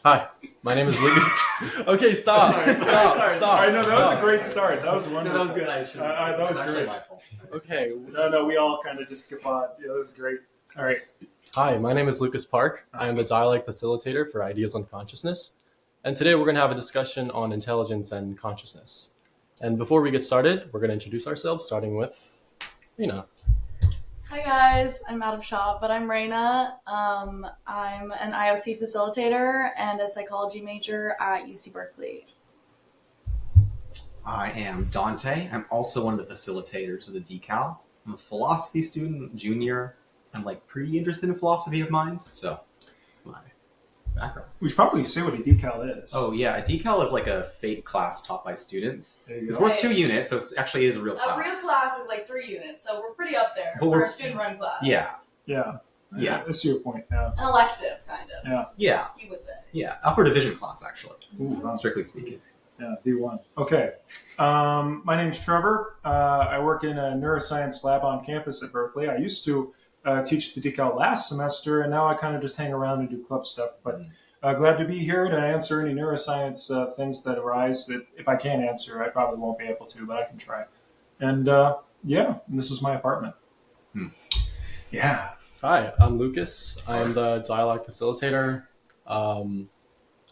Hi, my name is Lucas. Okay, stop. Stop. I know that was a Stop. great start. That was wonderful. That was good. That was great. My fault. Okay. No, we all kind of just guffawed. Yeah, that was great. All right. Hi, my name is Lucas Park. I am the dialogue facilitator for Ideas on Consciousness. And today we're going to have a discussion on intelligence and consciousness. And before we get started, we're going to introduce ourselves, starting with Rena. Hi guys, I'm Madam Shaw, but I'm Raina. I'm an IOC facilitator and a psychology major at UC Berkeley. I am Dante. I'm also one of the facilitators of the decal. I'm a philosophy student, junior. I'm pretty interested in philosophy of mind, so that's my background. We should probably say what a decal is. Oh yeah, a decal is like a fake class taught by students. There you It's go. worth 2 units, so it actually is a real A class. real class is like 3 units, so we're pretty up there But for we're- a student-run class. Yeah, Yeah. Yeah. That's your point. Yeah. An elective, kind of, yeah, you would say. yeah. Upper division class, actually, Ooh, wow. strictly speaking. Yeah, D1. Okay. My name's Trevor. I work in a neuroscience lab on campus at Berkeley. I used to teach the decal last semester, and now I kind of just hang around and do club stuff. But glad to be here to answer any neuroscience things that arise. That if I can't answer, I probably won't be able to, but I can try. And and this is my apartment. Yeah. Hi, I'm Lucas. I am the dialogue facilitator. I'm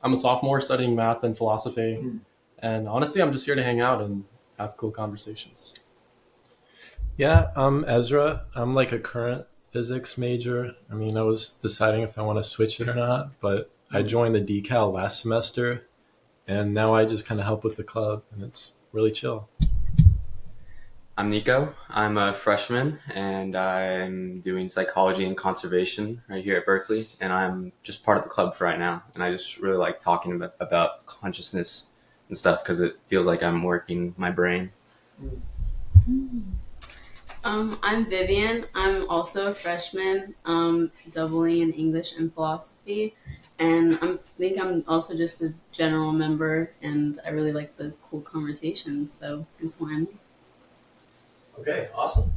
a sophomore studying math and philosophy. And honestly, I'm just here to hang out and have cool conversations. Yeah, I'm Ezra. I'm like a current physics major. I mean, I was deciding if I want to switch it or not, but I joined the decal last semester, and now I just kind of help with the club, and it's really chill. I'm Nico. I'm a freshman, and I'm doing psychology and conservation right here at Berkeley, and I'm just part of the club for right now. And I just really like talking about consciousness and stuff because it feels like I'm working my brain. I'm Vivian. I'm also a freshman, doubling in English and philosophy, and I think I'm also just a general member, and I really like the cool conversations, so that's why I'm here. Okay, awesome.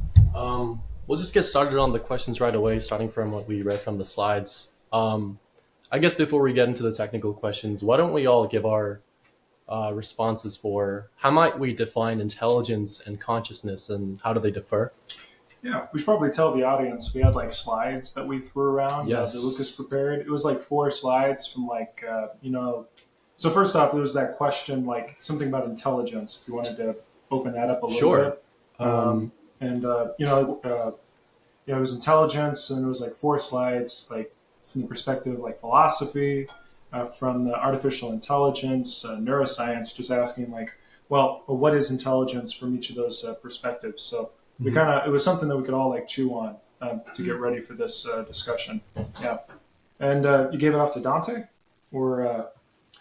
We'll just get started on the questions right away, starting from what we read from the slides. I guess before we get into the technical questions, why don't we all give our responses for how might we define intelligence and consciousness, and how do they differ? Yeah, we should probably tell the audience we had slides that we threw around Yes. that Lucas prepared. It was 4 slides from So first off, there was that question something about intelligence. If you wanted to open that up a little Sure. bit, it was intelligence, and it was 4 slides from the perspective of philosophy, from the artificial intelligence, neuroscience, just asking what is intelligence from each of those perspectives. So we it was something that we could all chew on to get ready for this discussion. Yeah. And you gave it off to Dante, or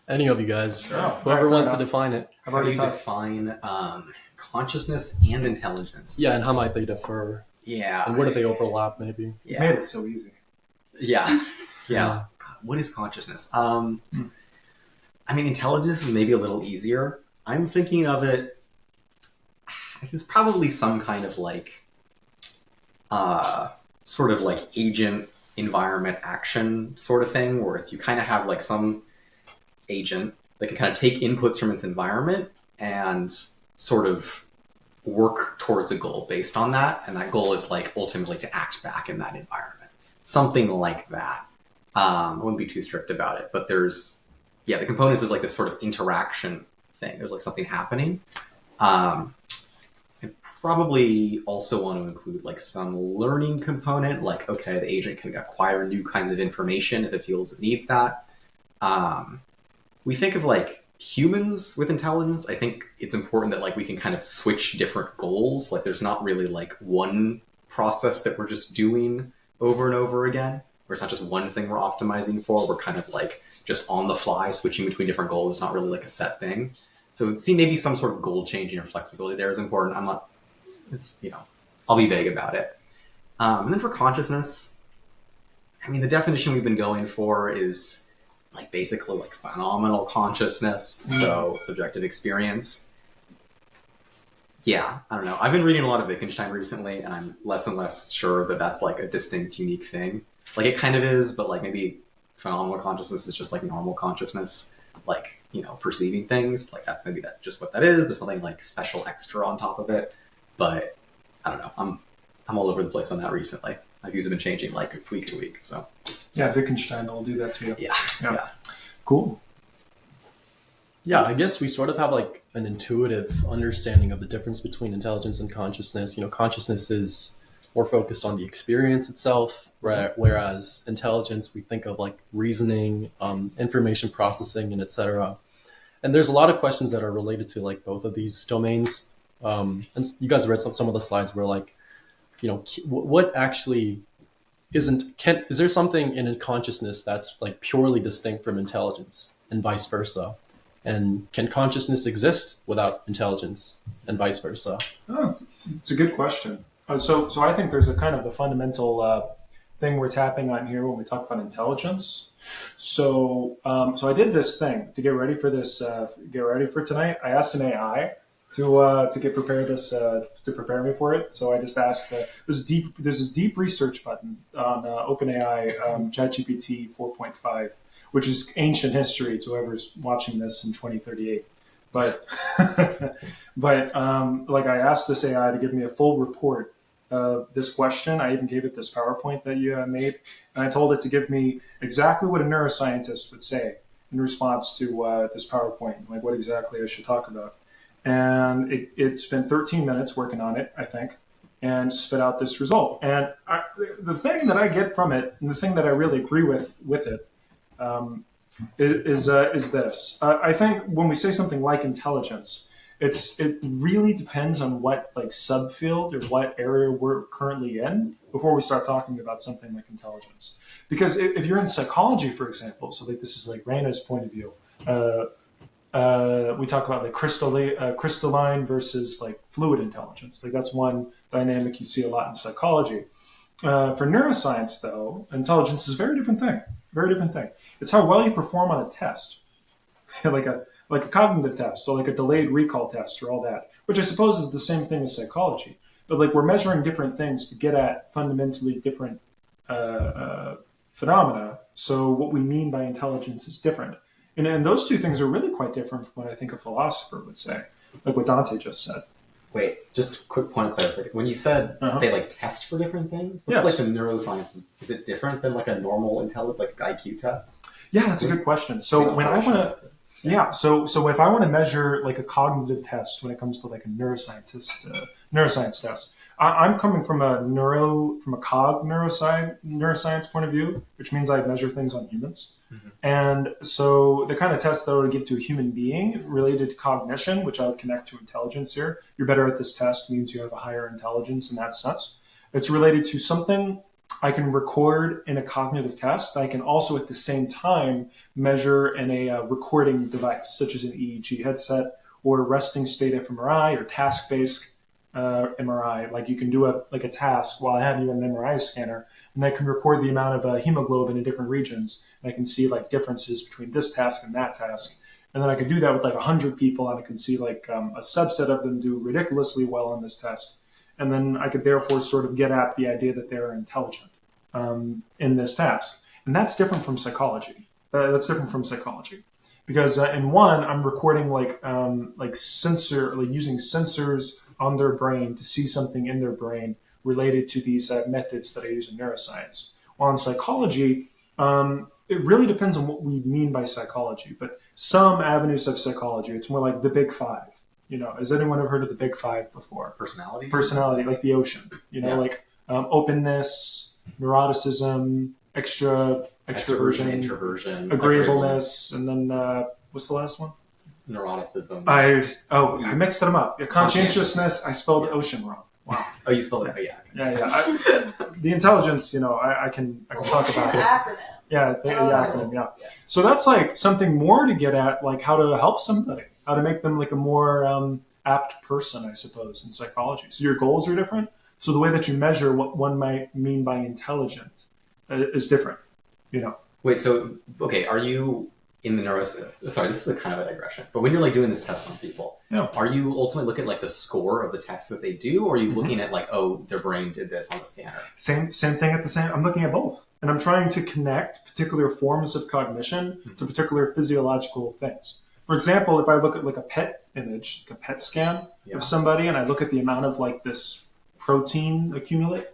Any of you guys, Oh, whoever fair wants to enough. define it. I've How do already you thought. define consciousness and intelligence? Yeah, and how might they differ? Yeah. And where do they overlap, maybe? You've made it so easy. Yeah. Yeah. What is consciousness? I mean, intelligence is maybe a little easier. I'm thinking of it, I think it's probably some kind of sort of agent environment action sort of thing, where it's you kind of have some agent that can kind of take inputs from its environment and sort of work towards a goal based on that. And that goal is ultimately to act back in that environment. Something like that. I wouldn't be too strict about it, but the components is this sort of interaction thing. There's something happening. I probably also want to include some learning component, okay, the agent can acquire new kinds of information if it feels it needs that. We think of humans with intelligence. I think it's important that we can kind of switch different goals. There's not really one process that we're just doing over and over again, where it's not just one thing we're optimizing for. We're kind of just on the fly switching between different goals. It's not really a set thing. So maybe some sort of goal changing or flexibility there is important. I'll be vague about it. And then for consciousness, I mean, the definition we've been going for is basically phenomenal consciousness. So subjective experience. Yeah, I don't know. I've been reading a lot of Wittgenstein recently, and I'm less and less sure that that's a distinct, unique thing. It kind of is, but maybe phenomenal consciousness is just like normal consciousness, like, you know, perceiving things. Like that's maybe that just what that is. There's something like special extra on top of it. But I don't know. I'm all over the place on that recently. My views have been changing like week to week. So Yeah, Wittgenstein will do that to you. yeah. Cool. Yeah, I guess we sort of have like an intuitive understanding of the difference between intelligence and consciousness. You know, consciousness is more focused on the experience itself, right? Whereas intelligence, we think of like reasoning, information processing, and etc. And there's a lot of questions that are related to like both of these domains. And you guys read some of the slides where like, you know, what actually is there something in consciousness that's like purely distinct from intelligence and vice versa? And can consciousness exist without intelligence and vice versa? Oh, it's a good question. So I think there's a kind of a fundamental thing we're tapping on here when we talk about intelligence. So I did this thing to get ready for this, get ready for tonight. I asked an AI to get prepared to prepare me for it. So I just asked, there's this deep research button on OpenAI ChatGPT 4.5, which is ancient history to whoever's watching this in 2038. But like I asked this AI to give me a full report of this question. I even gave it this PowerPoint that you made, and I told it to give me exactly what a neuroscientist would say in response to this PowerPoint, like what exactly I should talk about. And it spent 13 minutes working on it, I think, and spit out this result. And the thing that I get from it, and the thing that I really agree with it, is this. I think when we say something like intelligence, it really depends on what like subfield or what area we're currently in before we start talking about something like intelligence. Because if you're in psychology, for example, so like this is like Raina's point of view. We talk about like crystalline versus like fluid intelligence. Like that's one dynamic you see a lot in psychology. For neuroscience, though, intelligence is a very different thing. Very different thing. It's how well you perform on a test, like a cognitive test, so like a delayed recall test or all that, which I suppose is the same thing as psychology. But like we're measuring different things to get at fundamentally different phenomena. So what we mean by intelligence is different. And those two things are really quite different from what I think a philosopher would say, like what Dante just said. Wait, just a quick point of clarification. When you said they like test for different things, what's Yes. like the neuroscience? Is it different than like a normal like IQ test? Yeah, that's a good question. So when I want to, yeah, so if I want to measure like a cognitive test when it comes to like a neuroscience test, I'm coming from a neuroscience point of view, which means I measure things on humans. Mm-hmm. And so the kind of test that I would give to a human being related to cognition, which I would connect to intelligence here. You're better at this test means you have a higher intelligence in that sense. It's related to something I can record in a cognitive test. I can also at the same time measure in a recording device, such as an EEG headset or resting state fMRI or task-based MRI. Like you can do a task while I have you in an MRI scanner, and I can record the amount of hemoglobin in different regions. And I can see like differences between this task and that task. And then I could do that with like 100 people, and I can see like a subset of them do ridiculously well on this test. And then I could therefore sort of get at the idea that they're intelligent in this task. And that's different from psychology. Because in one, I'm recording like using sensors on their brain to see something in their brain related to these methods that I use in neuroscience. While in psychology, it really depends on what we mean by psychology. But some avenues of psychology, it's more like the big five. You know, has anyone ever heard of the big five before? Personality, like the ocean. You know, yeah. Like openness, neuroticism, extroversion, introversion, agreeableness, and then what's the last one? Neuroticism. I mixed them up. Yeah, conscientiousness. I spelled ocean wrong. Wow. Oh, you spelled it. Oh, yeah. Yeah. The intelligence, I can talk about it. Acronym. Yeah, the acronym. Yeah. Yes. So that's like something more to get at, like how to help somebody, how to make them like a more apt person, I suppose, in psychology. So your goals are different. So the way that you measure what one might mean by intelligent is different. Wait. So okay, are you in the neuroscience? Sorry, this is a kind of a digression. But when you're like doing this test on people, are you ultimately looking at like the score of the tests that they do, or are you looking at like, oh, their brain did this on the scanner? Same thing at the same. I'm looking at both. and I'm trying to connect particular forms of cognition to particular physiological things. For example, if I look at like a PET image, like a PET scan of somebody, and I look at the amount of like this protein accumulate,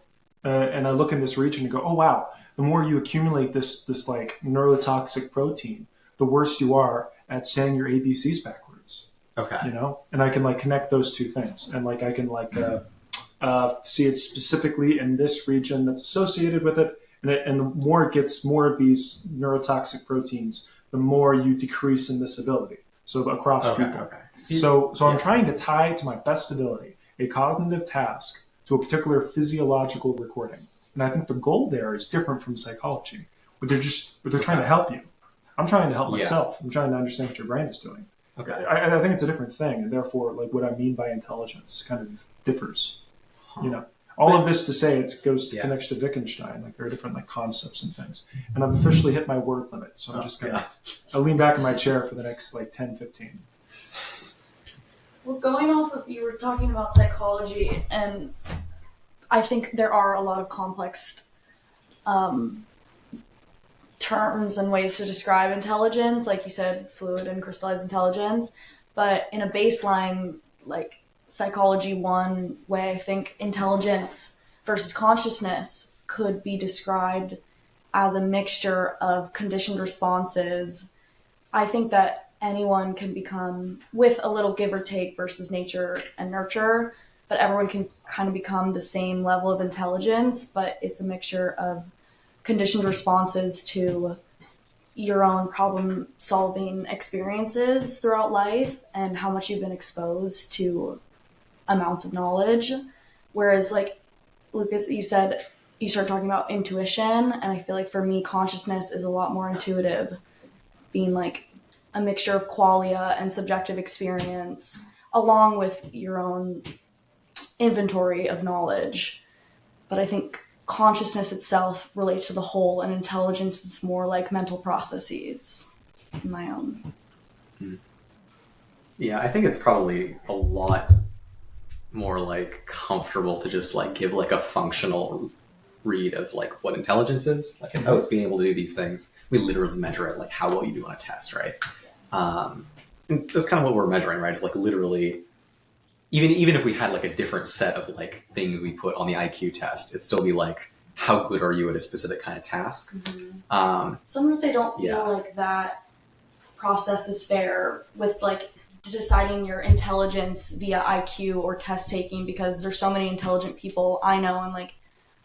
and I look in this region and go, oh wow, the more you accumulate this like neurotoxic protein, the worse you are at saying your ABCs backwards. Okay. You know, and I can like connect those two things, and like I can like see it specifically in this region that's associated with it, and the more it gets more of these neurotoxic proteins, the more you decrease in this ability. So across people. Okay. So I'm trying to tie to my best ability a cognitive task to a particular physiological recording. And I think the goal there is different from psychology, where they're trying to help you. I'm trying to help myself. I'm trying to understand what your brain is doing. Okay. I think it's a different thing, and therefore, like what I mean by intelligence kind of differs. You know, all of this to say it goes to connects to Wittgenstein. Like there are different like concepts and things. And I've officially hit my word limit, so I'm just gonna I'll lean back in my chair for the next like 10, 15. Well, going off of you were talking about psychology, and I think there are a lot of complex terms and ways to describe intelligence, like you said, fluid and crystallized intelligence. But in a baseline, like psychology, one way I think intelligence versus consciousness could be described as a mixture of conditioned responses. I think that anyone can become, with a little give or take versus nature and nurture, but everyone can kind of become the same level of intelligence, but it's a mixture of conditioned responses to your own problem solving experiences throughout life and how much you've been exposed to amounts of knowledge. Whereas like Lucas, you said you started talking about intuition, and I feel like for me consciousness is a lot more intuitive, being like a mixture of qualia and subjective experience along with your own inventory of knowledge. But I think consciousness itself relates to the whole, and intelligence is more like mental processes. My own. Yeah, I think it's probably a lot more like comfortable to just like give like a functional read of like what intelligence is. Like it's it's being able to do these things. We literally measure it like how well you do on a test, right? And that's kind of what we're measuring, right? It's like literally even if we had like a different set of like things we put on the IQ test, it'd still be like how good are you at a specific kind of task. Sometimes I don't feel like that process is fair with like deciding your intelligence via IQ or test taking, because there's so many intelligent people I know, and like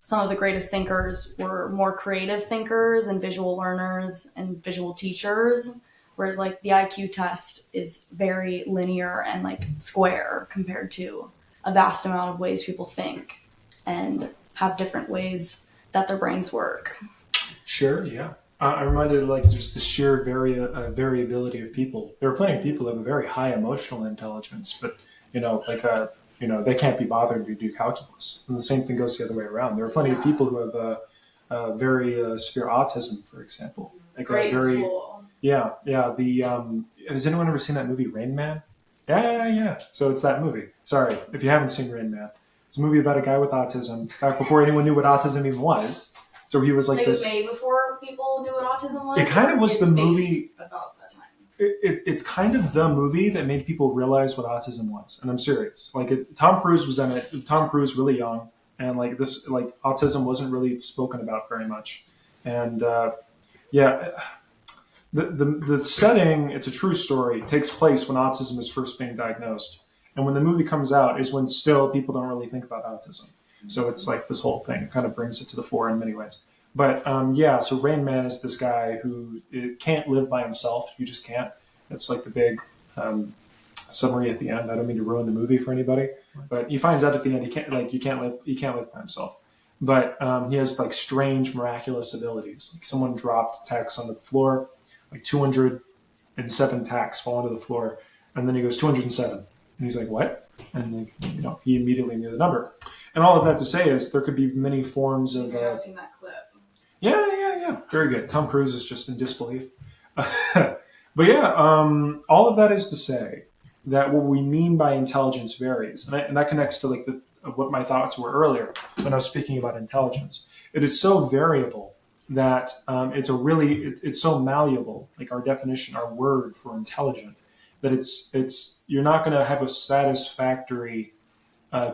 some of the greatest thinkers were more creative thinkers and visual learners and visual teachers, whereas like the IQ test is very linear and like square compared to a vast amount of ways people think and have different ways that their brains work. Sure, yeah. I'm reminded of like just the sheer variability of people. There are plenty of people who have a very high emotional intelligence, but they can't be bothered to do calculus. And the same thing goes the other way around. There are plenty of people who have very severe autism, for example. Like Grade school. Yeah. Has anyone ever seen that movie Rain Man? Yeah. So it's that movie. Sorry if you haven't seen Rain Man. It's a movie about a guy with autism back before anyone knew what autism even was. So he was like it this. Was made before people knew what autism was. It kind of was the movie about that time. It's kind of the movie that made people realize what autism was, and I'm serious. Like Tom Cruise was in it. Tom Cruise really young, and like this, like autism wasn't really spoken about very much. And the setting, it's a true story, takes place when autism is first being diagnosed, and when the movie comes out is when still people don't really think about autism. So it's like this whole thing kind of brings it to the fore in many ways. But so Rain Man is this guy who can't live by himself. You just can't. It's like the big summary at the end. I don't mean to ruin the movie for anybody, but he finds out at the end he can't live by himself. But he has like strange, miraculous abilities. Like someone dropped tacks on the floor, like 207 tacks fall onto the floor, and then he goes 207, and he's like, what? And like, he immediately knew the number. And all of that to say is there could be many forms of. I've seen that clip. Yeah. Very good. Tom Cruise is just in disbelief. But all of that is to say that what we mean by intelligence varies. And that connects to like what my thoughts were earlier when I was speaking about intelligence. It is so variable that it's so malleable, like our definition, our word for intelligent, that you're not going to have a satisfactory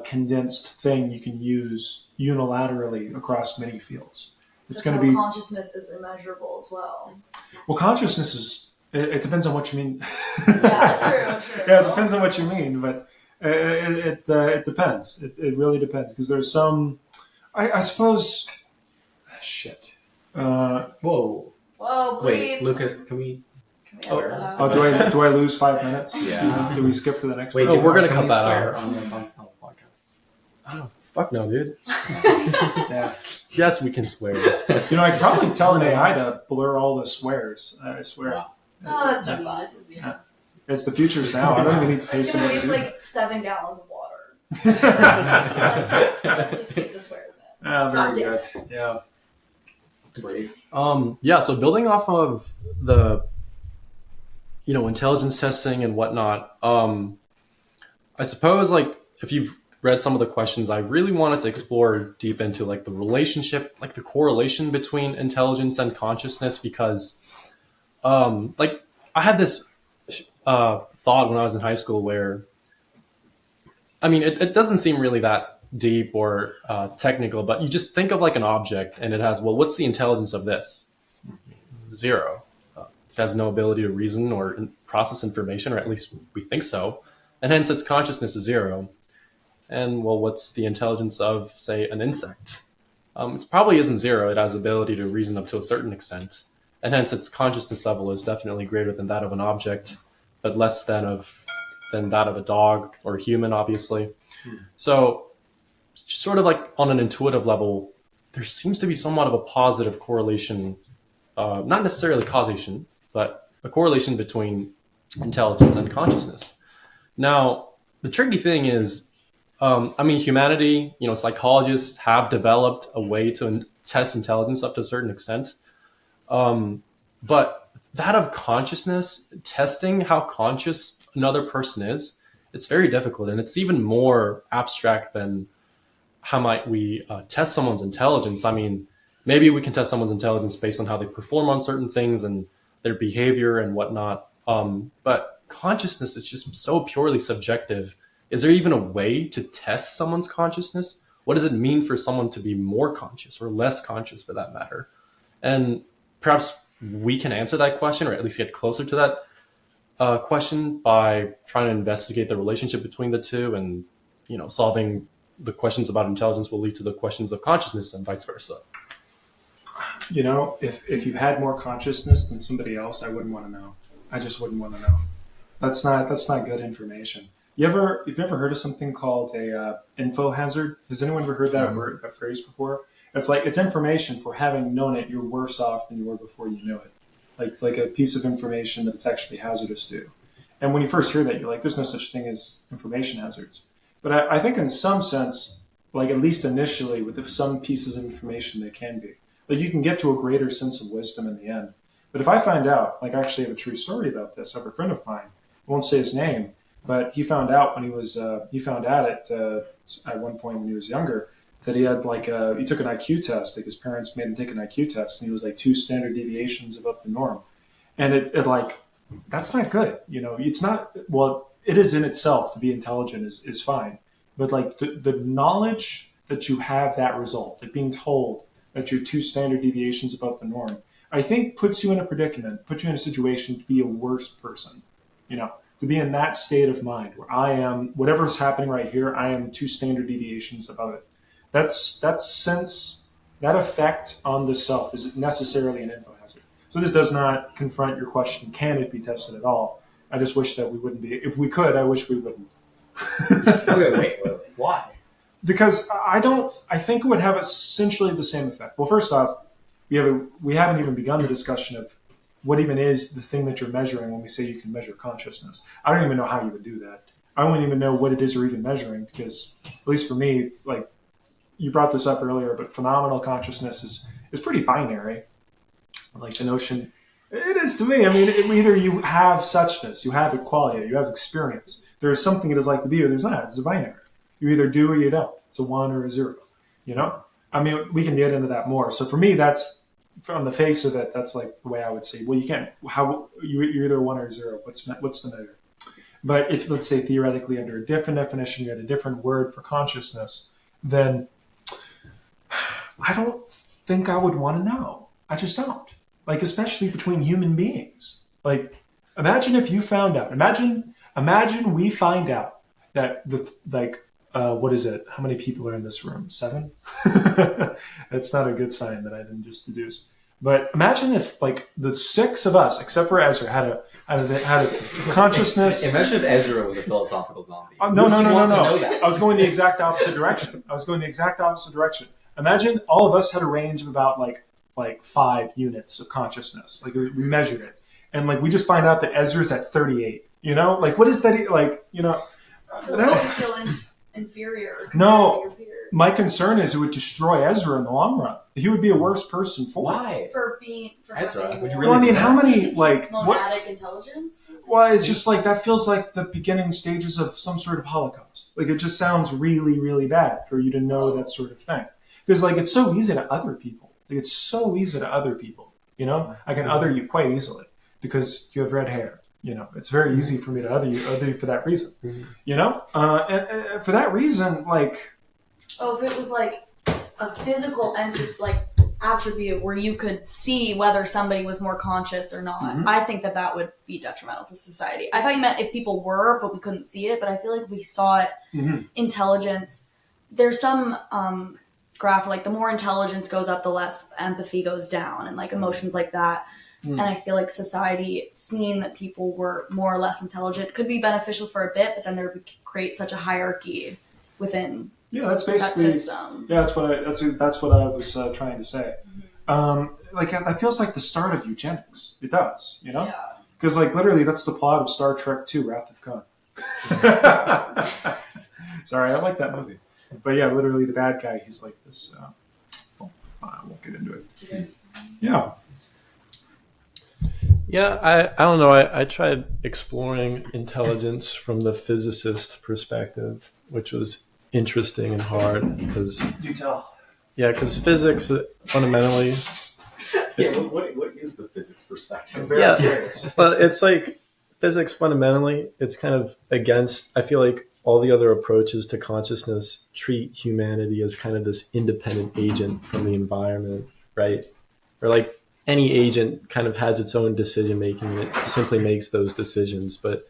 condensed thing you can use unilaterally across many fields. It's going to be consciousness is immeasurable as well. Well, consciousness is. It depends on what you mean. Yeah, true. Yeah, it depends on what you mean, but it depends. It really depends because there's some. I suppose. Shit. Whoa. Whoa, Wait, bleep. Lucas, can we? Oh, Do I lose 5 minutes? Yeah. Do we skip to the next? Wait, one? we're gonna can cut we that swear out. on the podcast. Oh, fuck no, dude. Yeah. Yes, we can swear. You know, I could probably tell an AI to blur all the swears. I swear. Wow. Oh, that's so fun. Yeah. It's the futures now. I don't even need to pay It's gonna somebody. waste like 7 gallons of water. Let's just keep the swears in. Very good. Yeah. Brave. Yeah, so building off of the intelligence testing and whatnot, I suppose like if you've read some of the questions, I really wanted to explore deep into like the relationship, like the correlation between intelligence and consciousness, because like I had this thought when I was in high school where, I mean, it doesn't seem really that deep or technical, but you just think of like an object and it has, well, what's the intelligence of this? 0. It has no ability to reason or process information, or at least we think so. And hence its consciousness is 0. And well, what's the intelligence of, say, an insect? It probably isn't 0. It has ability to reason up to a certain extent. And hence its consciousness level is definitely greater than that of an object, but less than that of a dog or a human, obviously. So sort of like on an intuitive level, there seems to be somewhat of a positive correlation, not necessarily causation, but a correlation between intelligence and consciousness. Now, the tricky thing is, I mean, humanity, psychologists have developed a way to test intelligence up to a certain extent. But that of consciousness, testing how conscious another person is, it's very difficult. And it's even more abstract than how might we test someone's intelligence. I mean, maybe we can test someone's intelligence based on how they perform on certain things and their behavior and whatnot. But consciousness is just so purely subjective. Is there even a way to test someone's consciousness? What does it mean for someone to be more conscious or less conscious, for that matter? And perhaps we can answer that question, or at least get closer to that question, by trying to investigate the relationship between the two, and solving the questions about intelligence will lead to the questions of consciousness, and vice versa. If you had more consciousness than somebody else, I wouldn't want to know. I just wouldn't want to know. That's not good information. You've ever heard of something called a info hazard? Has anyone ever heard that phrase before? It's like, it's information for having known it, you're worse off than you were before you knew it. Like a piece of information that it's actually hazardous to. And when you first hear that, you're like, there's no such thing as information hazards. But I think in some sense, like at least initially with some pieces of information, they can be. Like you can get to a greater sense of wisdom in the end. But if I find out, like I actually have a true story about this, I have a friend of mine, I won't say his name, but he found out when he found out at one point when he was younger, that he had he took an IQ test. Like his parents made him take an IQ test, and he was like 2 standard deviations above the norm. And it that's not good. It's not, well, it is in itself to be intelligent is fine. But like the knowledge that you have that result, like being told that you're 2 standard deviations above the norm, I think puts you in a predicament, puts you in a situation to be a worse person, to be in that state of mind where I am, whatever's happening right here, I am 2 standard deviations above it. That effect on the self is necessarily an info hazard. So this does not confront your question, can it be tested at all? I just wish that we wouldn't be. If we could, I wish we wouldn't. Okay, wait. Why? Because I think it would have essentially the same effect. Well, first off, we haven't even begun the discussion of what even is the thing that you're measuring when we say you can measure consciousness. I don't even know how you would do that. I wouldn't even know what it is you're even measuring, because at least for me, like you brought this up earlier, but phenomenal consciousness is pretty binary. Like the notion, it is to me. I mean, either you have suchness, you have equality, you have experience. There's something it is like to be, or there's not. It's a binary. You either do or you don't. It's a 1 or a 0. I mean, we can get into that more. So for me, that's from the face of it, that's like the way I would say. Well, you can't. How you're either 1 or 0. What's the measure? But if, let's say, theoretically, under a different definition, you had a different word for consciousness, then I don't think I would want to know. I just don't. Like, especially between human beings. Like, imagine if you found out. Imagine we find out that what is it? How many people are in this room? 7? That's not a good sign that I didn't just deduce. But imagine if, like, the 6 of us, except for Ezra, had a consciousness. Imagine if Ezra was a philosophical zombie. No. Know that. I was going the exact opposite direction. Imagine all of us had a range of about like 5 units of consciousness. Like, we measured it, and like we just find out that Ezra's at 38. You know, like, what is that? Like, you know, Because you feel inferior. No. To your peers. My concern is it would destroy Ezra in the long run. He would be a worse person for it. Why? For Ezra, having would you more really Well, I mean, do how that? many, like, what? monadic intelligence. Well, it's just like, that feels like the beginning stages of some sort of Holocaust. Like, it just sounds really, really bad for you to know that sort of thing. Because, like, it's so easy to other people. Like, it's so easy to other people, you know? I can other you quite easily because you have red hair. You know, it's very easy for me to other you for that reason. You know? And for that reason, like... Oh, if it was like a physical attribute where you could see whether somebody was more conscious or not, I think that would be detrimental to society. I thought you meant if people were, but we couldn't see it. But I feel like if we saw it, intelligence. There's some graph, like the more intelligence goes up, the less empathy goes down, and like emotions like that. And I feel like society, seeing that people were more or less intelligent, could be beneficial for a bit, but then there would create such a hierarchy within that's that basically... system. Yeah, that's what I was trying to say. Like, that feels like the start of eugenics. It does, you know? Yeah. Because, like, literally, that's the plot of Star Trek II, Wrath of Khan. Sorry, I like that movie. But yeah, literally, the bad guy, he's like this. I won't get into it. Yeah. Yeah, I don't know. I tried exploring intelligence from the physicist perspective, which was interesting and hard because Do tell. physics fundamentally. Yeah, what is the physics perspective? I'm very Yeah. curious. But it's like physics fundamentally, it's kind of against, I feel like all the other approaches to consciousness treat humanity as kind of this independent agent from the environment, right? Or like any agent kind of has its own decision making and it simply makes those decisions. But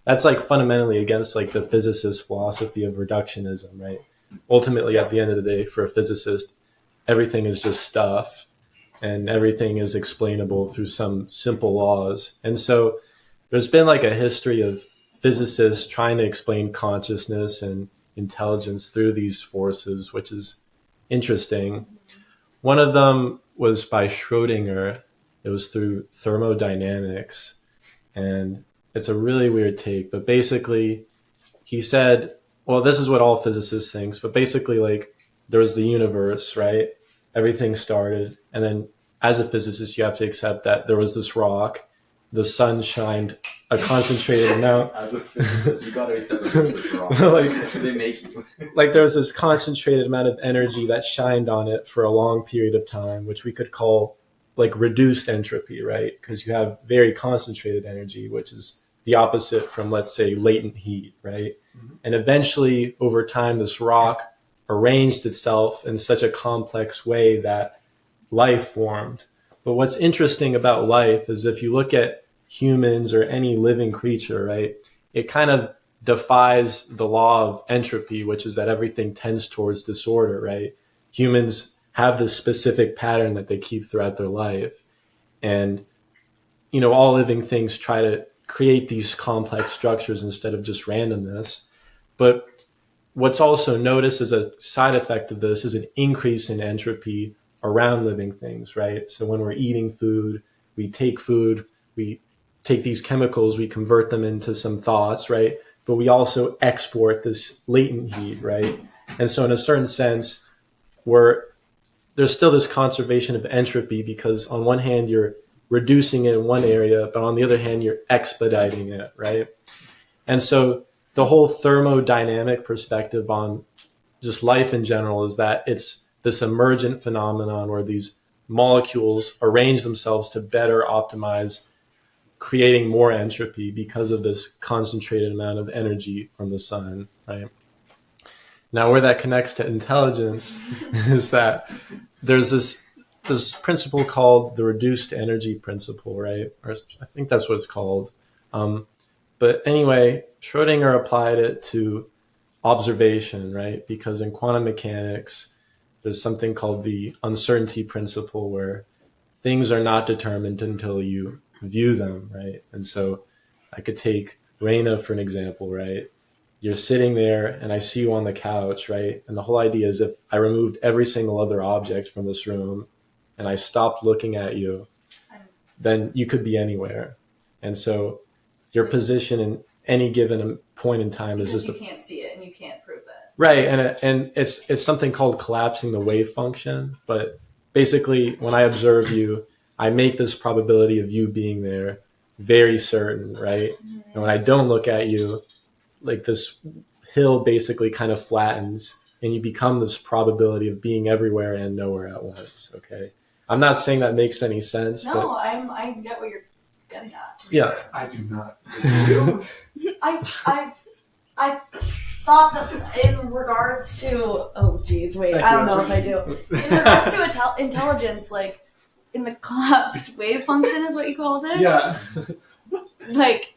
that's like fundamentally against like the physicist philosophy of reductionism, right? Ultimately, at the end of the day, for a physicist, everything is just stuff and everything is explainable through some simple laws. And so there's been like a history of physicists trying to explain consciousness and intelligence through these forces, which is interesting. One of them was by Schrödinger. It was through thermodynamics. And it's a really weird take, but basically he said, well, this is what all physicists think, but basically like there was the universe, right? Everything started. And then as a physicist, you have to accept that there was this rock, the sun shined a concentrated amount. As a physicist, you gotta accept that this is wrong. Like- they make you. Like there was this concentrated amount of energy that shined on it for a long period of time, which we could call like reduced entropy, right? Because you have very concentrated energy, which is the opposite from, let's say, latent heat, right? And eventually, over time, this rock arranged itself in such a complex way that life formed. But what's interesting about life is if you look at humans or any living creature, right, it kind of defies the law of entropy, which is that everything tends towards disorder, right? Humans have this specific pattern that they keep throughout their life. And, you know, all living things try to create these complex structures instead of just randomness. But what's also noticed as a side effect of this is an increase in entropy around living things, right? So when we're eating food, we take these chemicals, we convert them into some thoughts, right? But we also export this latent heat, right? And so in a certain sense, there's still this conservation of entropy because on one hand, you're reducing it in one area, but on the other hand, you're expediting it, right? And so the whole thermodynamic perspective on just life in general is that it's this emergent phenomenon where these molecules arrange themselves to better optimize creating more entropy because of this concentrated amount of energy from the sun, right? Now, where that connects to intelligence is that there's this principle called the reduced energy principle, right? Or I think that's what it's called. But anyway, Schrodinger applied it to observation, right? Because in quantum mechanics, there's something called the uncertainty principle where things are not determined until you view them, right? And so I could take Reina for an example, right? You're sitting there and I see you on the couch, right? And the whole idea is if I removed every single other object from this room and I stopped looking at you, then you could be anywhere. And so your position in any given point in time is just you can't see it and you can't prove it. Right, and it's something called collapsing the wave function. But basically, when I observe you, I make this probability of you being there very certain, right? And when I don't look at you, like this hill basically kind of flattens, and you become this probability of being everywhere and nowhere at once. Okay, I'm not saying that makes any sense. No, but I get what you're getting at. yeah, I do not. I thought that in regards to I don't know if I do. In regards to intelligence, like in the collapsed wave function is what you called it. yeah. Like,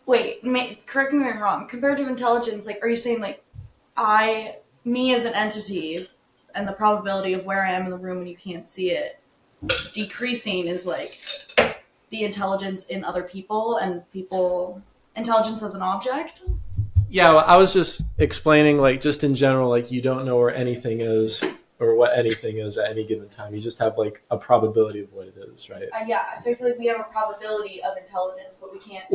wait, correct me if I'm wrong. Compared to intelligence, like, are you saying like me as an entity, and the probability of where I am in the room when you can't see it decreasing is like the intelligence in other people and intelligence as an object? Yeah, well, I was just explaining, like, just in general, like, you don't know where anything is or what anything is at any given time. You just have, like, a probability of what it is, right? Yeah, so I feel like we have a probability of intelligence, but we can't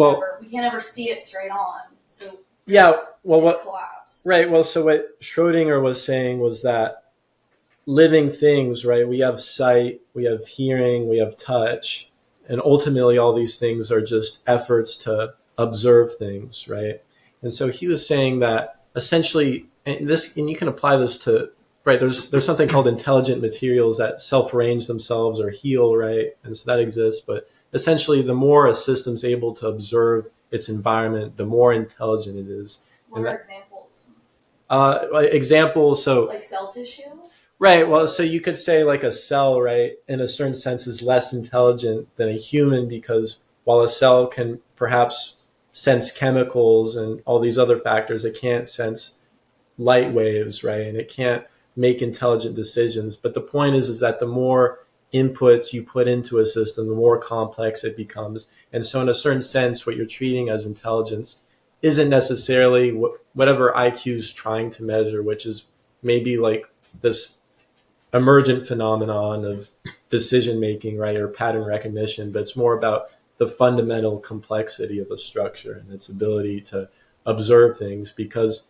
ever see it straight on. So yeah, well, it's collapsed. Right, well, so what Schrodinger was saying was that living things, right, we have sight, we have hearing, we have touch, and ultimately all these things are just efforts to observe things, right? And so he was saying that essentially, and you can apply this to, right, there's something called intelligent materials that self-arrange themselves or heal, right? And so that exists, but essentially the more a system's able to observe its environment, the more intelligent it is. What are examples? Examples, so... Like cell tissue? Right, well, so you could say like a cell, right, in a certain sense is less intelligent than a human because while a cell can perhaps sense chemicals and all these other factors, it can't sense light waves, right, and it can't make intelligent decisions. But the point is that the more inputs you put into a system, the more complex it becomes. And so in a certain sense, what you're treating as intelligence isn't necessarily whatever IQ is trying to measure, which is maybe like this emergent phenomenon of decision making, right, or pattern recognition, but it's more about the fundamental complexity of a structure and its ability to observe things. Because,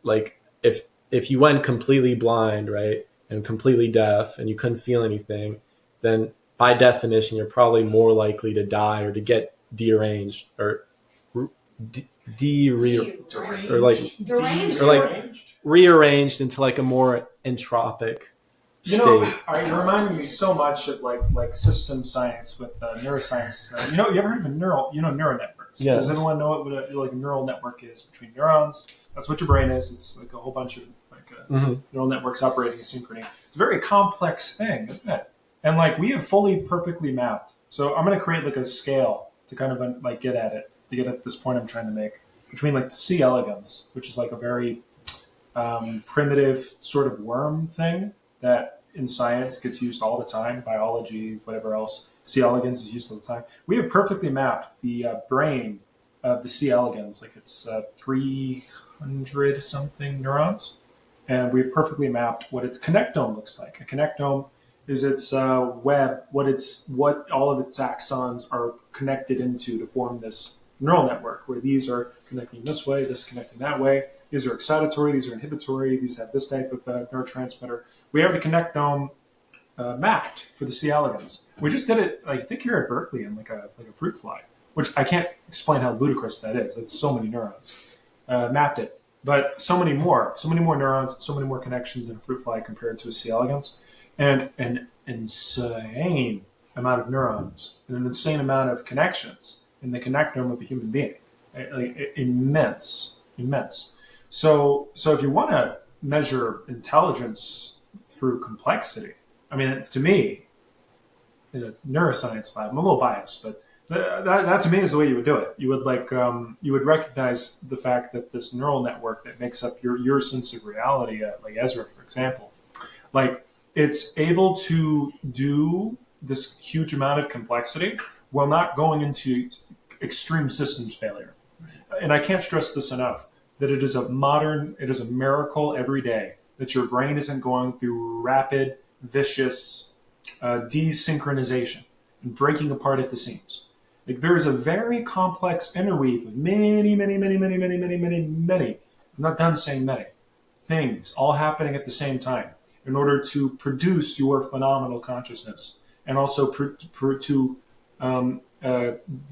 like, if you went completely blind, right, and completely deaf, and you couldn't feel anything, then by definition you're probably more likely to die or to get deranged or rearranged into like a more entropic You state. know, you're reminding me so much of like system science with neuroscience. You ever heard of neural networks? Yes. Does anyone know what a neural network is between neurons? That's what your brain is. It's like a whole bunch of neural networks operating in synchrony. It's a very complex thing, isn't it? And like we have fully perfectly mapped. So I'm going to create like a scale to kind of like get at it, to get at this point I'm trying to make between like the C. elegans, which is like a very primitive sort of worm thing that in science gets used all the time, biology, whatever else. C. elegans is used all the time. We have perfectly mapped the brain of the C. elegans, like it's 300 something neurons, and we've perfectly mapped what its connectome looks like. A connectome is its web, what all of its axons are connected into to form this neural network, where these are connecting this way, this connecting that way. These are excitatory, these are inhibitory, these have this type of neurotransmitter. We have the connectome mapped for the C. elegans. We just did it, I think, here at Berkeley in like a fruit fly, which I can't explain how ludicrous that is. It's so many neurons. Mapped it. But so many more neurons, so many more connections in a fruit fly compared to a C. elegans. and an insane amount of neurons and an insane amount of connections in the connectome of a human being. Immense, immense. So if you want to measure intelligence through complexity, I mean, to me, in a neuroscience lab, I'm a little biased, but that to me is the way you would do it. You would you would recognize the fact that this neural network that makes up your sense of reality, like Ezra, for example, like it's able to do this huge amount of complexity while not going into extreme systems failure. And I can't stress this enough, that it is a miracle every day that your brain isn't going through rapid, vicious desynchronization and breaking apart at the seams. Like there is a very complex interweave of many, I'm not done saying many, things all happening at the same time in order to produce your phenomenal consciousness and also to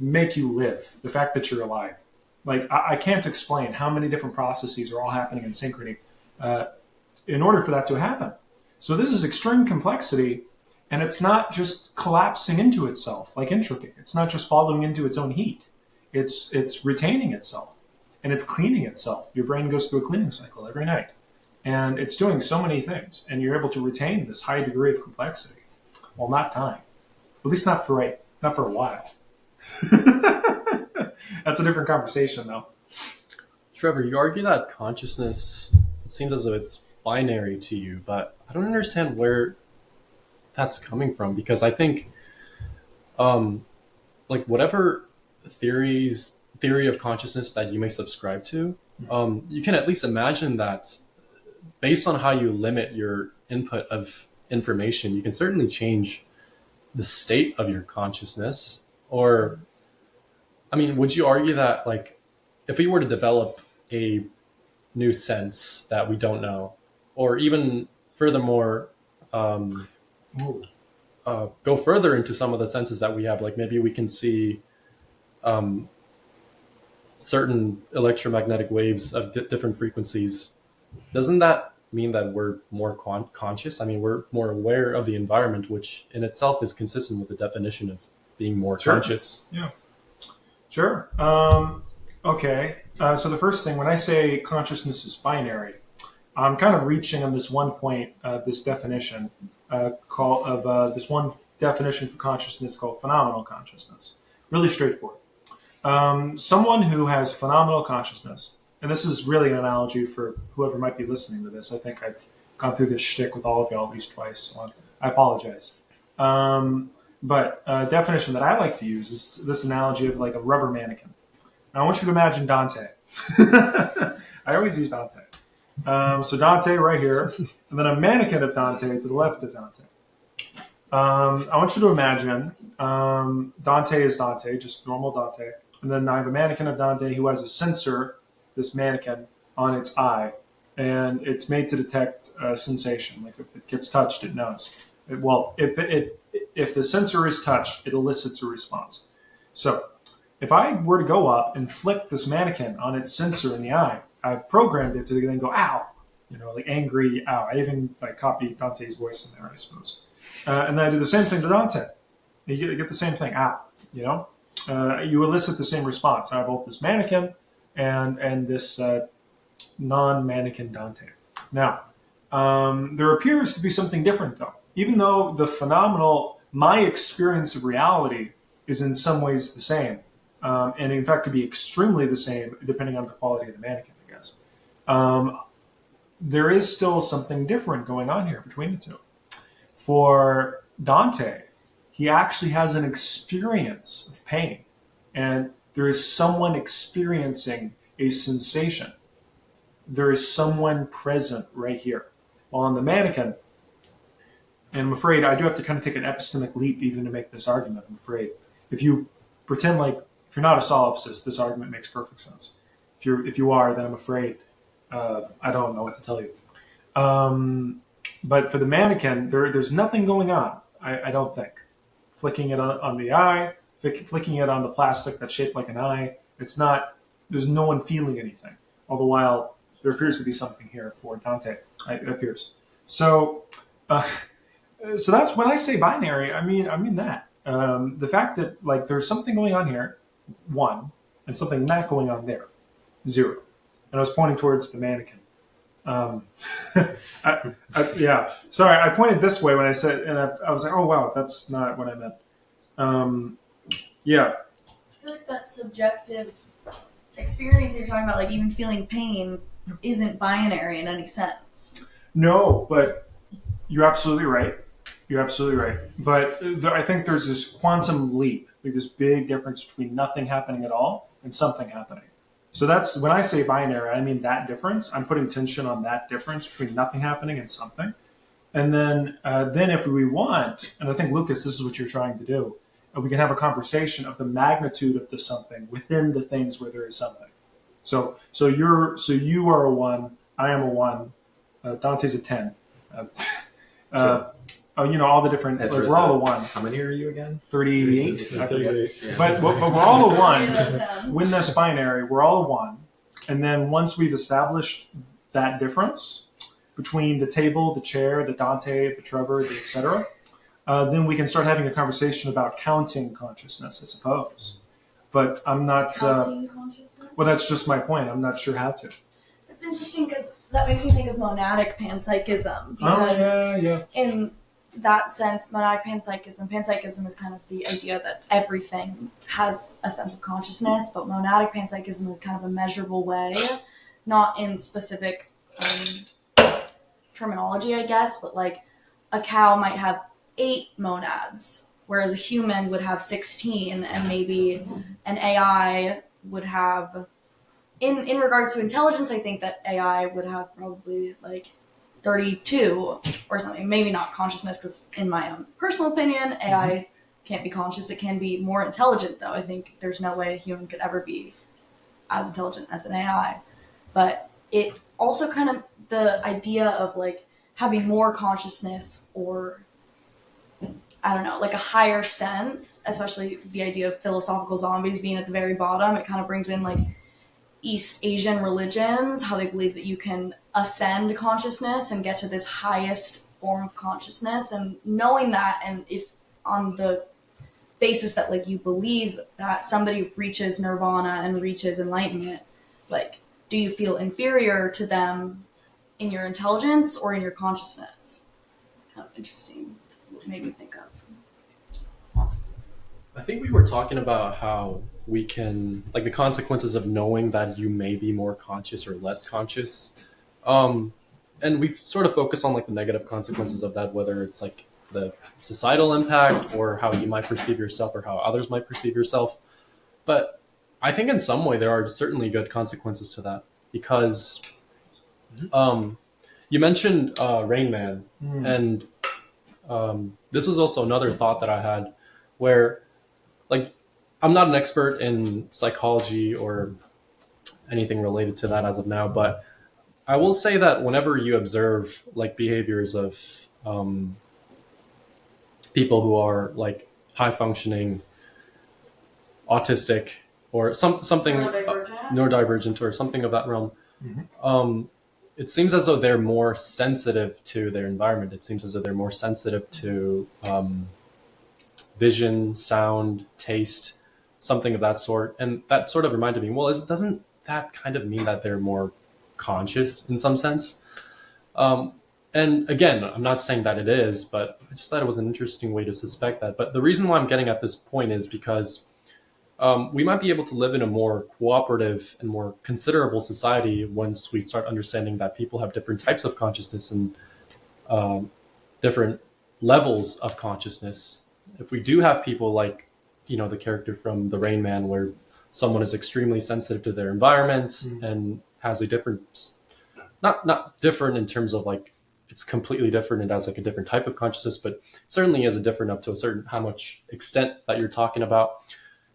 make you live, the fact that you're alive. Like I can't explain how many different processes are all happening in synchrony in order for that to happen. So this is extreme complexity, and it's not just collapsing into itself like entropy. It's not just falling into its own heat. It's retaining itself, and it's cleaning itself. Your brain goes through a cleaning cycle every night, and it's doing so many things, and you're able to retain this high degree of complexity while not dying. At least not for a while. That's a different conversation, though. Trevor, you argue that consciousness, it seems as though it's binary to you, but I don't understand where that's coming from, because I think like whatever theory of consciousness that you may subscribe to, you can at least imagine that based on how you limit your input of information, you can certainly change the state of your consciousness. Or, I mean, would you argue that, like, if we were to develop a new sense that we don't know, or even furthermore, go further into some of the senses that we have, like maybe we can see certain electromagnetic waves of different frequencies, doesn't that mean that we're more conscious? I mean, we're more aware of the environment, which in itself is consistent with the definition of being more conscious. Yeah. Sure. Okay. So the first thing, when I say consciousness is binary, I'm kind of reaching on this one point of this definition this one definition for consciousness called phenomenal consciousness. Really straightforward. Someone who has phenomenal consciousness, and this is really an analogy for whoever might be listening to this. I think I've gone through this shtick with all of y'all at least twice, so I apologize. But a definition that I like to use is this analogy of like a rubber mannequin. Now I want you to imagine Dante. I always use Dante. So Dante right here, and then a mannequin of Dante to the left of Dante. I want you to imagine Dante is Dante, just normal Dante. And then I have a mannequin of Dante who has a sensor, this mannequin, on its eye. And it's made to detect sensation. Like if it gets touched, it knows. If the sensor is touched, it elicits a response. So if I were to go up and flick this mannequin on its sensor in the eye, I've programmed it to then go, ow, like angry, ow. I even copied Dante's voice in there, I suppose. And then I do the same thing to Dante. You get the same thing, ow, you elicit the same response. I have both this mannequin and this non-mannequin Dante. Now, there appears to be something different, though. Even though my experience of reality is in some ways the same, and in fact could be extremely the same depending on the quality of the mannequin, I guess. There is still something different going on here between the two. For Dante, he actually has an experience of pain, and there is someone experiencing a sensation. There is someone present right here. While on the mannequin, and I'm afraid I do have to kind of take an epistemic leap even to make this argument, I'm afraid. If you pretend like, if you're not a solipsist, this argument makes perfect sense. If you are, then I'm afraid I don't know what to tell you. But for the mannequin, there's nothing going on, I don't think. Flicking it on the eye, flicking it on the plastic that's shaped like an eye, there's no one feeling anything. All the while, there appears to be something here for Dante, it appears. So So that's when I say binary. I mean that the fact that like there's something going on here, one, and something not going on there, zero. And I was pointing towards the mannequin. Um, yeah. Sorry, I pointed this way when I said, and I was like, oh wow, that's not what I meant. Yeah. I feel like that subjective experience you're talking about, like even feeling pain, isn't binary in any sense. No, but you're absolutely right. You're absolutely right. But I think there's this quantum leap, like this big difference between nothing happening at all and something happening. So that's when I say binary, I mean that difference. I'm putting tension on that difference between nothing happening and something. And then if we want, and I think Lucas, this is what you're trying to do, we can have a conversation of the magnitude of the something within the things where there is something. So you are a one, I am a one, Dante's a 10. All the different, like, we're all a one. How many are you again? 38. I forget. Yeah. But we're all a one. When that's binary, we're all a one. And then once we've established that difference between the table, the chair, the Dante, the Trevor, the etc., then we can start having a conversation about counting consciousness, I suppose. But I'm not. Counting consciousness? Well, that's just my point. I'm not sure how to. That's interesting because that makes me think of monadic panpsychism. Oh, yeah. In that sense, monadic panpsychism is kind of the idea that everything has a sense of consciousness, but monadic panpsychism is kind of a measurable way, not in specific terminology, I guess, but like a cow might have 8 monads, whereas a human would have 16, and maybe an AI would have, in regards to intelligence, I think that AI would have probably like 32 or something. Maybe not consciousness, because in my own personal opinion, AI can't be conscious. It can be more intelligent, though. I think there's no way a human could ever be as intelligent as an AI. But it also kind of, the idea of like having more consciousness, or I don't know, like a higher sense, especially the idea of philosophical zombies being at the very bottom, it kind of brings in like East Asian religions, how they believe that you can ascend consciousness and get to this highest form of consciousness. And knowing that, and if on the basis that like you believe that somebody reaches nirvana and reaches enlightenment, like, do you feel inferior to them in your intelligence or in your consciousness? It's kind of interesting. What made me think of. I think we were talking about how we can, like, the consequences of knowing that you may be more conscious or less conscious. And we've sort of focused on like the negative consequences of that, whether it's like the societal impact or how you might perceive yourself or how others might perceive yourself. But I think in some way there are certainly good consequences to that, because you mentioned Rain Man, and this was also another thought that I had, where like I'm not an expert in psychology or anything related to that as of now, but I will say that whenever you observe like behaviors of people who are like high functioning, autistic, or something neurodivergent or something of that realm, it seems as though they're more sensitive to their environment. It seems as though they're more sensitive to vision, sound, taste, something of that sort. And that sort of reminded me, well, doesn't that kind of mean that they're more conscious in some sense? And again, I'm not saying that it is, but I just thought it was an interesting way to suspect that. But the reason why I'm getting at this point is because we might be able to live in a more cooperative and more considerable society once we start understanding that people have different types of consciousness and different levels of consciousness. If we do have people like, the character from The Rain Man, where someone is extremely sensitive to their environment and has a different, not different in terms of like it's completely different and has like a different type of consciousness, but certainly is a different up to a certain how much extent that you're talking about.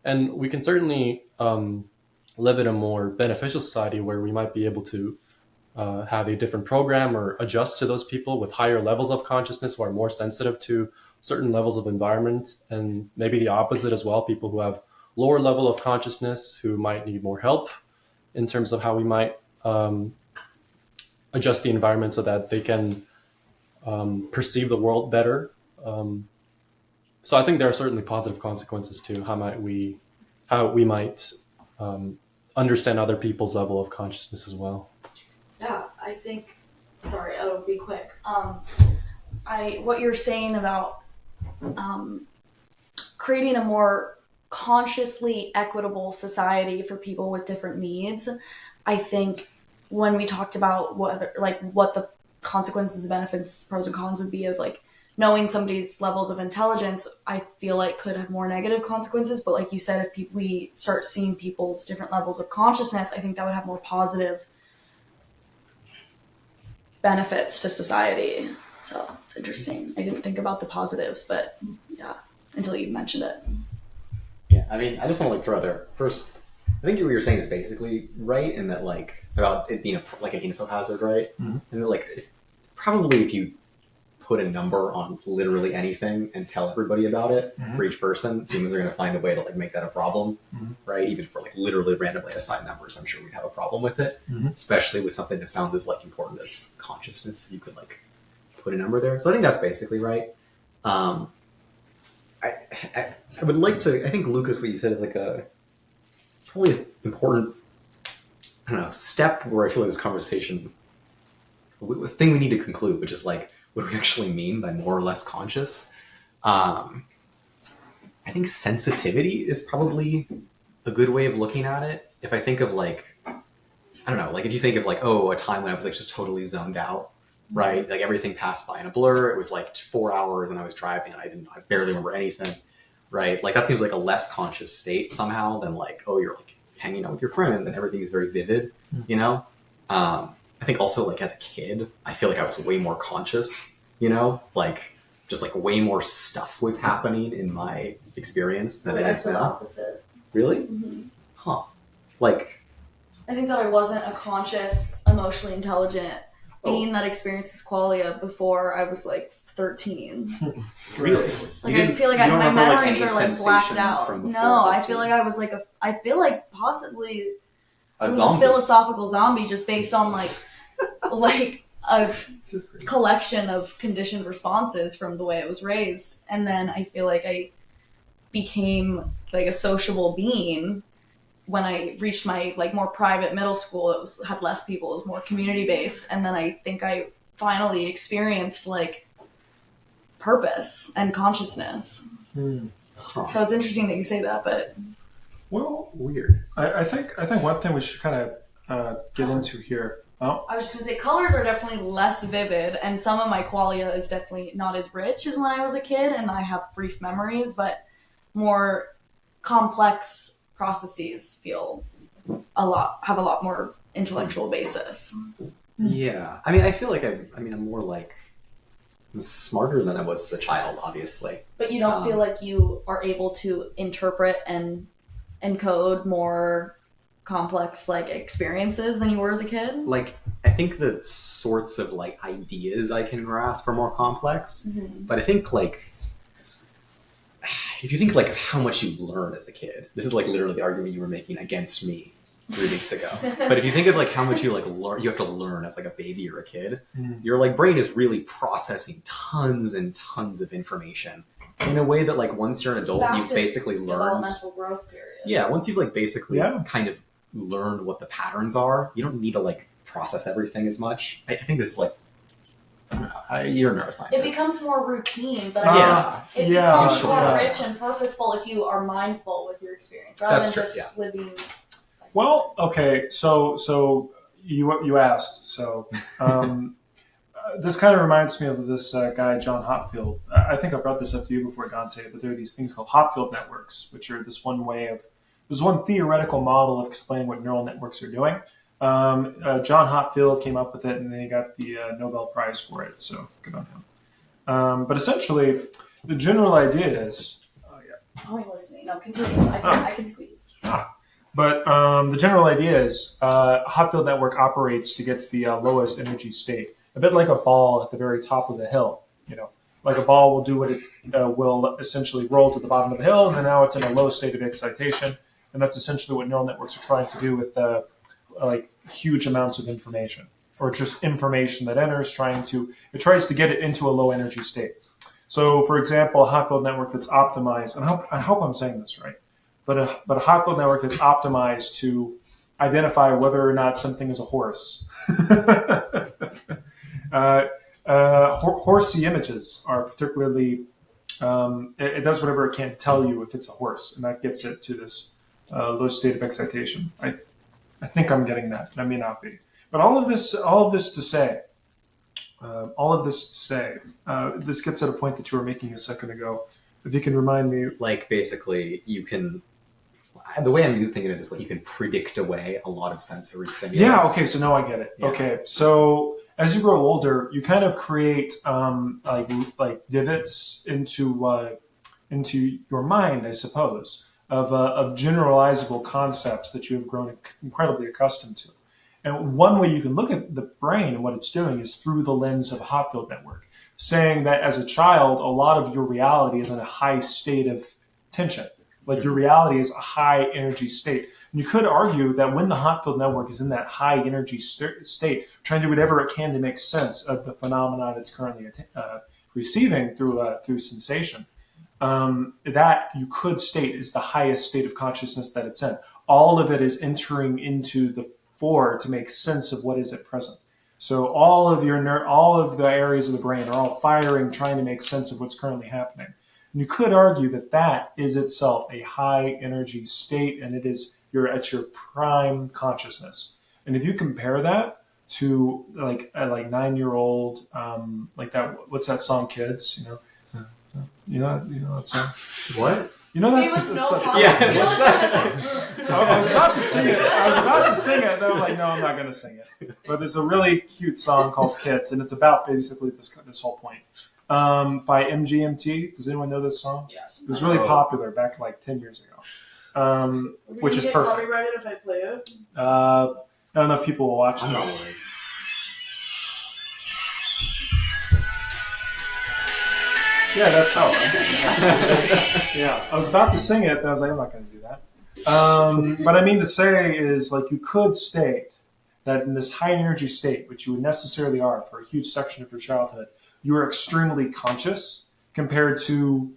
And we can certainly live in a more beneficial society where we might be able to have a different program or adjust to those people with higher levels of consciousness who are more sensitive to certain levels of environment, and maybe the opposite as well, people who have lower level of consciousness who might need more help in terms of how we might adjust the environment so that they can perceive the world better So I think there are certainly positive consequences to how we might understand other people's level of consciousness as well. Yeah, I think. Sorry, I'll be quick. What you're saying about creating a more consciously equitable society for people with different needs. I think when we talked about what the consequences, benefits, pros and cons would be of like knowing somebody's levels of intelligence, I feel like could have more negative consequences. But like you said, if we start seeing people's different levels of consciousness, I think that would have more positive benefits to society. So it's interesting. I didn't think about the positives, but yeah, until you mentioned it. Yeah, I mean, I just want to like throw out there first. I think what you're saying is basically right, in that like about it being like an info hazard, right? Mm-hmm. And that, like probably if you put a number on literally anything and tell everybody about it for each person, humans are going to find a way to like make that a problem, right? Even for like literally randomly assigned numbers, I'm sure we'd have a problem with it, especially with something that sounds as like important as consciousness. You could like put a number there. So I think that's basically right. I would like to. I think Lucas, what you said is like a probably an important, I don't know, step where I feel like this conversation, the thing we need to conclude, which is like, what do we actually mean by more or less conscious? I think sensitivity is probably a good way of looking at it. If I think of like, I don't know, like if you think of like, oh, a time when I was like just totally zoned out, right? Like everything passed by in a blur. It was like 4 hours and I was driving and I barely remember anything, right? Like that seems like a less conscious state somehow than like, oh, you're like hanging out with your friend and everything is very vivid, you know? I think also like as a kid, I feel like I was way more conscious, you know, like just like way more stuff was happening in my experience than it is the now. opposite. Really? Huh. Like, I think that I wasn't a conscious, emotionally intelligent being that experiences qualia before I was like 13. really? Like I feel like my memories are like blacked out. No, I feel like I was like I feel like possibly a zombie. A philosophical zombie just based on like a collection of conditioned responses from the way I was raised. And then I feel like I became like a sociable being when I reached my like more private middle school. It had less people, it was more community based. And then I think I finally experienced like purpose and consciousness. So it's interesting that you say that, but well, weird. I think one thing we should kind of get into here. Oh. I was just going to say colors are definitely less vivid, and some of my qualia is definitely not as rich as when I was a kid, and I have brief memories, but more complex processes have a lot more intellectual basis. Yeah, I mean, I feel like I'm more like I'm smarter than I was as a child, obviously. But you don't feel like you are able to interpret and encode more complex like experiences than you were as a kid? Like, I think the sorts of like ideas I can grasp are more complex, but I think like if you think like of how much you learn as a kid, this is like literally the argument you were making against me 3 weeks ago. But if you think of like how much you like learn, you have to learn as like a baby or a kid, your like brain is really processing tons and tons of information in a way that like once you're an adult, you've basically learned developmental growth period. Yeah, once you've like basically kind of learned what the patterns are, you don't need to like process everything as much. I think this is like, I don't know, you're a neuroscientist. It becomes more routine, but it becomes more rich and purposeful if you are mindful with your experience rather than just living. Well, okay, so you asked, so this kind of reminds me of this guy, John Hopfield. I think I brought this up to you before, Dante, but there are these things called Hopfield networks, which are this one theoretical model of explaining what neural networks are doing. John Hopfield came up with it, and then he got the Nobel Prize for it, so good on him. But essentially, the general idea is... I'm listening. No, continue. I can squeeze. But the general idea is a Hopfield network operates to get to the lowest energy state, a bit like a ball at the very top of the hill. You know, like a ball will do what it will essentially roll to the bottom of the hill, and then now it's in a low state of excitation, and that's essentially what neural networks are trying to do with like huge amounts of information, or just information that enters. It tries to get it into a low energy state. So, for example, a hot field network that's optimized, and I hope I'm saying this right, but a hot field network that's optimized to identify whether or not something is a horse. Horsey images are particularly, it does whatever it can to tell you if it's a horse, and that gets it to this low state of excitation. I think I'm getting that. I may not be. But all of this to say, this gets at a point that you were making a second ago. If you can remind me. Like, basically, you can, the way I'm thinking of it is like you can predict away a lot of sensory stimulus. Yeah, okay, so now I get it. Yeah. Okay, so as you grow older, you kind of create like divots into your mind, I suppose, of generalizable concepts that you have grown incredibly accustomed to. And one way you can look at the brain and what it's doing is through the lens of a hot field network, saying that as a child, a lot of your reality is in a high state of tension. Like your reality is a high energy state. And you could argue that when the hot field network is in that high energy state, trying to do whatever it can to make sense of the phenomenon it's currently receiving through sensation, that you could state is the highest state of consciousness that it's in. All of it is entering into the fore to make sense of what is at present. So all of the areas of the brain are all firing, trying to make sense of what's currently happening. And you could argue that that is itself a high energy state, and you're at your prime consciousness. And if you compare that to like 9-year-old, like that, what's that song, Kids? You know that song. What? You know that's I was about to sing it. They were like, no, I'm not going to sing it. But there's a really cute song called Kids, and it's about basically this whole point. By MGMT. Does anyone know this song? Yes. It was really popular back like 10 years ago. Which is perfect. Copyrighted if I play it? Not enough people will watch this. Yeah, that's how. Yeah, I was about to sing it, but I was like, I'm not going to do that. What I mean to say is, like, you could state that in this high energy state, which you would necessarily are for a huge section of your childhood, you are extremely conscious compared to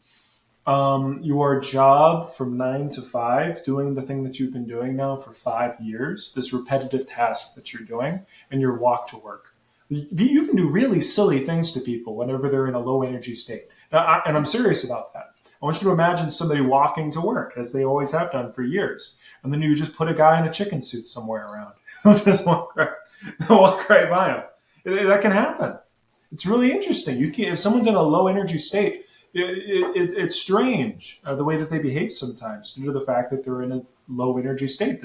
your job from 9 to 5, doing the thing that you've been doing now for 5 years, this repetitive task that you're doing, and your walk to work. You can do really silly things to people whenever they're in a low energy state. Now, and I'm serious about that. I want you to imagine somebody walking to work, as they always have done for years, and then you just put a guy in a chicken suit somewhere around. He'll just walk right by him. That can happen. It's really interesting. If someone's in a low energy state, it's strange the way that they behave sometimes due to the fact that they're in a low energy state.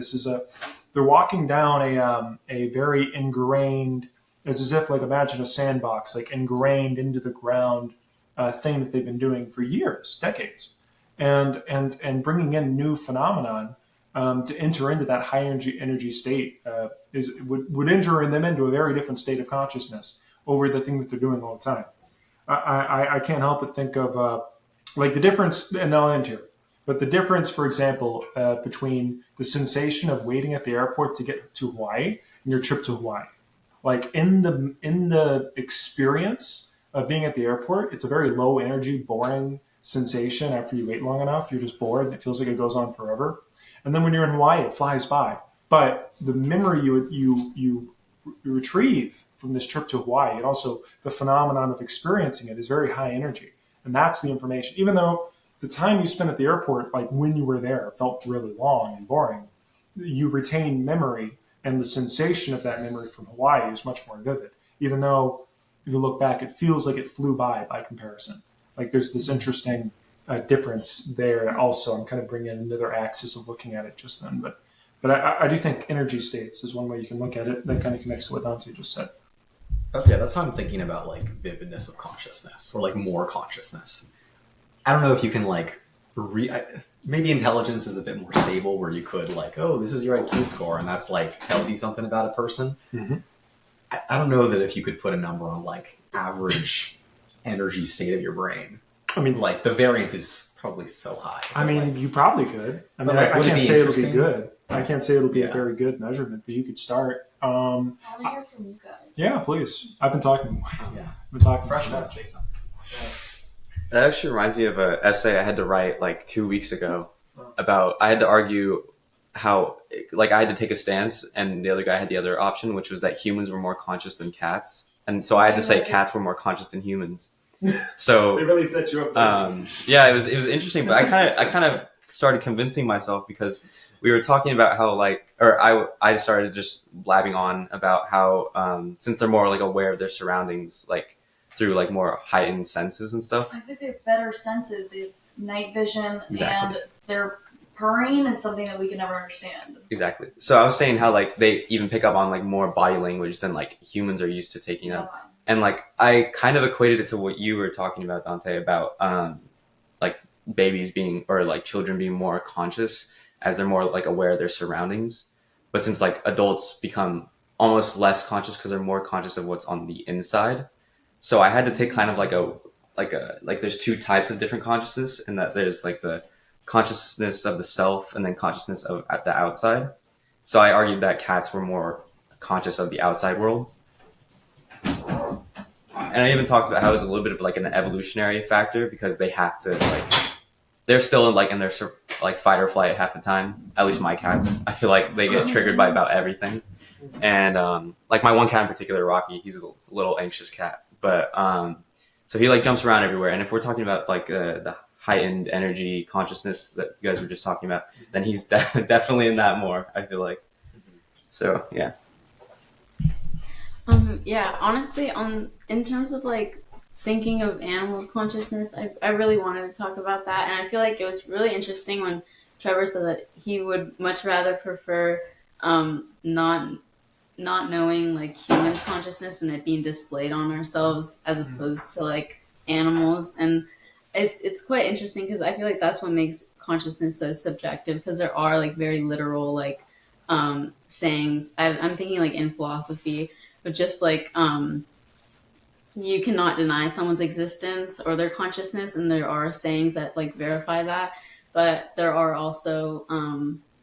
They're walking down a very ingrained, it's as if, like, imagine a sandbox, like ingrained into the ground thing that they've been doing for years, decades, and bringing in new phenomenon to enter into that high energy state would enter them into a very different state of consciousness over the thing that they're doing all the time. I can't help but think of like the difference, and I'll end here. But the difference, for example, between the sensation of waiting at the airport to get to Hawaii and your trip to Hawaii. Like in the experience of being at the airport, it's a very low energy, boring sensation. After you wait long enough, you're just bored, and it feels like it goes on forever. And then when you're in Hawaii, it flies by. But the memory you retrieve from this trip to Hawaii, and also the phenomenon of experiencing it, is very high energy. And that's the information. Even though the time you spent at the airport, like when you were there, felt really long and boring, you retain memory, and the sensation of that memory from Hawaii is much more vivid. Even though if you look back, it feels like it flew by comparison. Like there's this interesting difference there. Also, I'm kind of bringing in another axis of looking at it just then. But I do think energy states is one way you can look at it. That kind of connects to what Dante just said. That's how I'm thinking about like vividness of consciousness, or like more consciousness. I don't know if you can like maybe intelligence is a bit more stable, where you could like, oh, this is your IQ score, and that's like tells you something about a person. Mm-hmm. I don't know that if you could put a number on like average energy state of your brain. I mean, like the variance is probably so high. I mean, like, you probably could. I mean, like, I can't say it'll be good. Yeah. I can't say it'll be a very good measurement, but you could start. I want to hear from you guys. Yeah, please. I've been talking. Yeah, I've been talking. Fresh want to say something. That actually reminds me of an essay I had to write like 2 weeks ago about. I had to argue how, like, I had to take a stance, and the other guy had the other option, which was that humans were more conscious than cats, and so I had to say cats were more conscious than humans. So They really set you up. yeah, it was interesting, but I kind of started convincing myself because we were talking about how I started just blabbing on about how since they're more like aware of their surroundings, like through like more heightened senses and stuff. I think they have better senses. They have night vision, Exactly. and their purring is something that we can never understand. Exactly. So I was saying how like they even pick up on like more body language than like humans are used to taking up. And like I kind of equated it to what you were talking about, Dante, about like babies being or like children being more conscious as they're more like aware of their surroundings. But since like adults become almost less conscious because they're more conscious of what's on the inside. So I had to take kind of like there's two types of different consciousness, and that there's like the consciousness of the self and then consciousness of at the outside. So I argued that cats were more conscious of the outside world. And I even talked about how it was a little bit of like an evolutionary factor because they have to like, they're still like in their like fight or flight half the time. At least my cats, I feel like they get triggered by about everything. And like my one cat in particular, Rocky, he's a little anxious cat, but so he like jumps around everywhere. And if we're talking about like the heightened energy consciousness that you guys were just talking about, then he's definitely in that more, I feel like. So yeah. Yeah, honestly, in terms of like thinking of animals' consciousness, I really wanted to talk about that, and I feel like it was really interesting when Trevor said that he would much rather prefer not knowing like humans' consciousness and it being displayed on ourselves as opposed to like animals, and it's quite interesting because I feel like that's what makes consciousness so subjective because there are like very literal like sayings. I'm thinking like in philosophy. But just like you cannot deny someone's existence or their consciousness, and there are sayings that like verify that. But there are also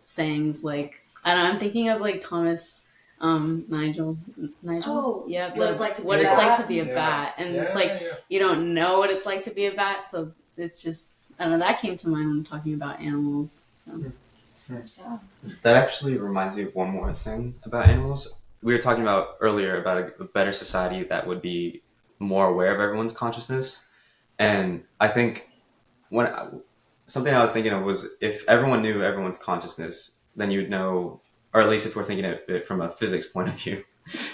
sayings like I'm thinking of like Thomas Nigel. Oh, yeah, what it's like to be what a it's bat. like to be a bat, and it's like you don't know what it's like to be a bat, so it's just I don't know. That came to mind when talking about animals. So That actually reminds me of one more thing about animals. We were talking about earlier about a better society that would be more aware of everyone's consciousness. And I think something I was thinking of was if everyone knew everyone's consciousness, then you'd know, or at least if we're thinking of it from a physics point of view,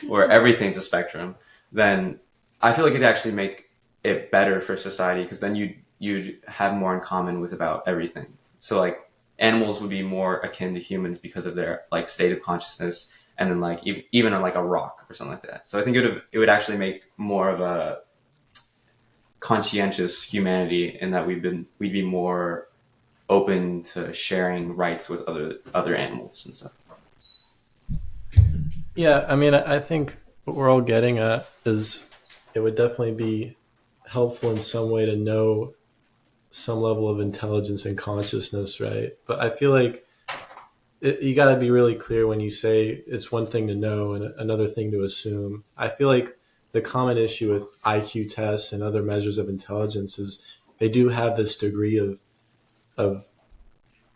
where everything's a spectrum, then I feel like it'd actually make it better for society because then you'd have more in common with about everything. So like animals would be more akin to humans because of their like state of consciousness. And then like even on like a rock or something like that. So I think it would actually make more of a conscientious humanity in that we'd be more open to sharing rights with other animals and stuff. Yeah, I mean, I think what we're all getting at is it would definitely be helpful in some way to know some level of intelligence and consciousness, right? But I feel like you got to be really clear when you say it's one thing to know and another thing to assume. I feel like the common issue with IQ tests and other measures of intelligence is they do have this degree of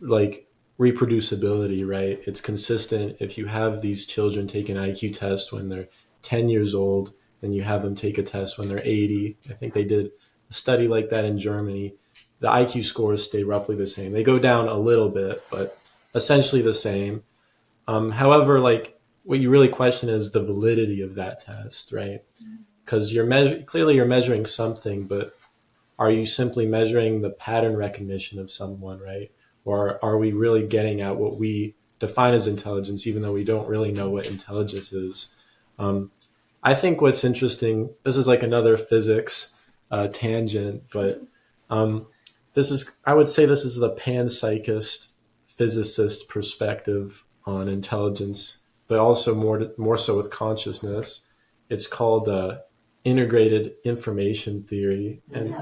like reproducibility, right? It's consistent. If you have these children take an IQ test when they're 10 years old, then you have them take a test when they're 80. I think they did a study like that in Germany. The IQ scores stay roughly the same. They go down a little bit, but essentially the same. However, like what you really question is the validity of that test, right? Because clearly you're measuring something, but are you simply measuring the pattern recognition of someone, right? Or are we really getting at what we define as intelligence, even though we don't really know what intelligence is? I think what's interesting, this is like another physics tangent, but I would say this is the panpsychist physicist perspective on intelligence, but also more so with consciousness. It's called integrated information theory, and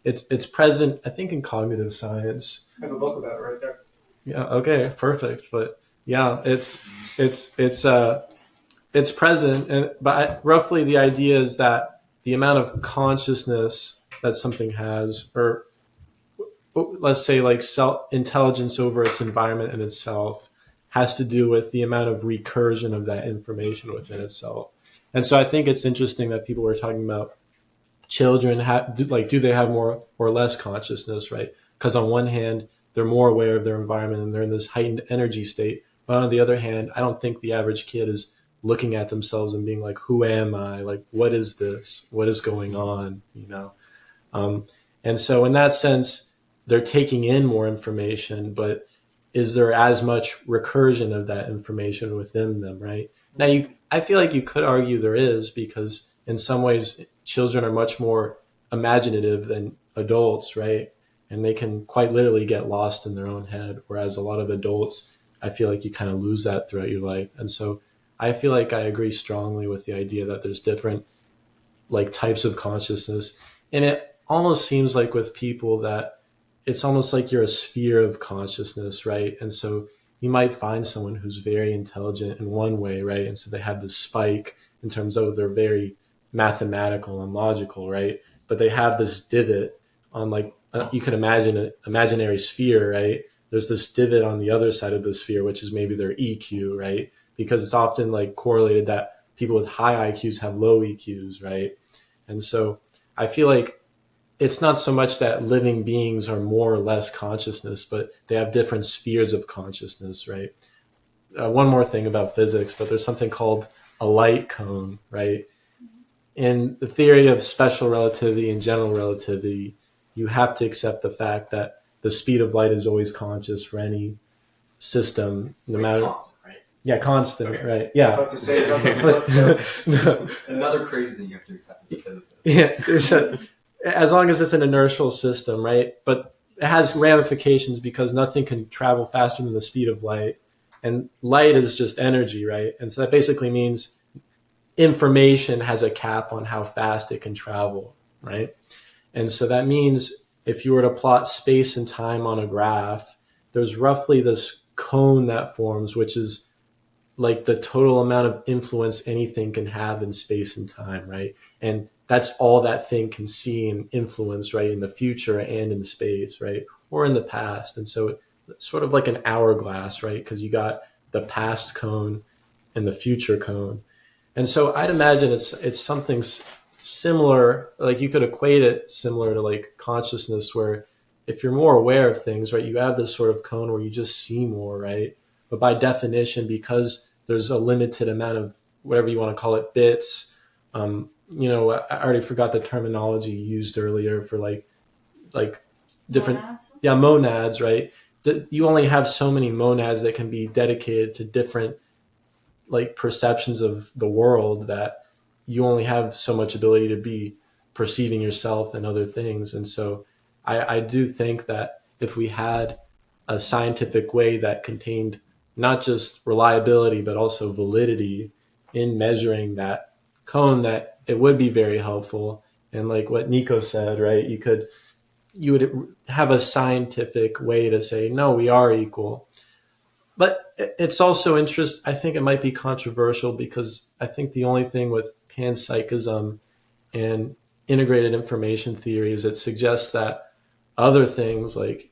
it's present, I think, in cognitive science. I have a book about it right there. Yeah. Okay. Perfect. But yeah, it's present, but roughly the idea is that the amount of consciousness that something has, or let's say like self intelligence over its environment and itself, has to do with the amount of recursion of that information within itself. And so I think it's interesting that people were talking about children do they have more or less consciousness, right? Because on one hand, they're more aware of their environment and they're in this heightened energy state. But on the other hand, I don't think the average kid is looking at themselves and being like, who am I? Like, what is this? What is going on? You know? And so in that sense, they're taking in more information, but is there as much recursion of that information within them, right? Now, I feel like you could argue there is, because in some ways, children are much more imaginative than adults, right? And they can quite literally get lost in their own head, whereas a lot of adults, I feel like you kind of lose that throughout your life. And so I feel like I agree strongly with the idea that there's different like types of consciousness. And it almost seems like with people that it's almost like you're a sphere of consciousness, right? And so you might find someone who's very intelligent in one way, right? And so they have this spike in terms of they're very mathematical and logical, right? But they have this divot on like, you could imagine an imaginary sphere, right? There's this divot on the other side of the sphere, which is maybe their EQ, right? Because it's often like correlated that people with high IQs have low EQs, right? And so I feel like it's not so much that living beings are more or less consciousness, but they have different spheres of consciousness, right? One more thing about physics, but there's something called a light cone, right? In the theory of special relativity and general relativity, you have to accept the fact that the speed of light is always conscious for any system, no matter. Constant, right? Yeah, constant, Okay. right? Yeah. About to say about Another crazy thing you have to accept as a physicist. Yeah, as long as it's an inertial system, right? But it has ramifications because nothing can travel faster than the speed of light. And light is just energy, right? And so that basically means information has a cap on how fast it can travel, right? And so that means if you were to plot space and time on a graph, there's roughly this cone that forms, which is like the total amount of influence anything can have in space and time, right? And that's all that thing can see and influence, right, in the future and in space, right, or in the past. And so it's sort of like an hourglass, right, because you got the past cone and the future cone. And so I'd imagine it's something similar, like you could equate it similar to like consciousness, where if you're more aware of things, right, you have this sort of cone where you just see more, right? But by definition, because there's a limited amount of whatever you want to call it, bits, you know, I already forgot the terminology used earlier for like different, Monads? yeah, monads, right? You only have so many monads that can be dedicated to different like perceptions of the world, that you only have so much ability to be perceiving yourself and other things. And so I do think that if we had a scientific way that contained not just reliability, but also validity in measuring that cone, that it would be very helpful. And like what Nico said, right, you would have a scientific way to say, no, we are equal. But it's also I think it might be controversial, because I think the only thing with panpsychism and integrated information theory is it suggests that other things like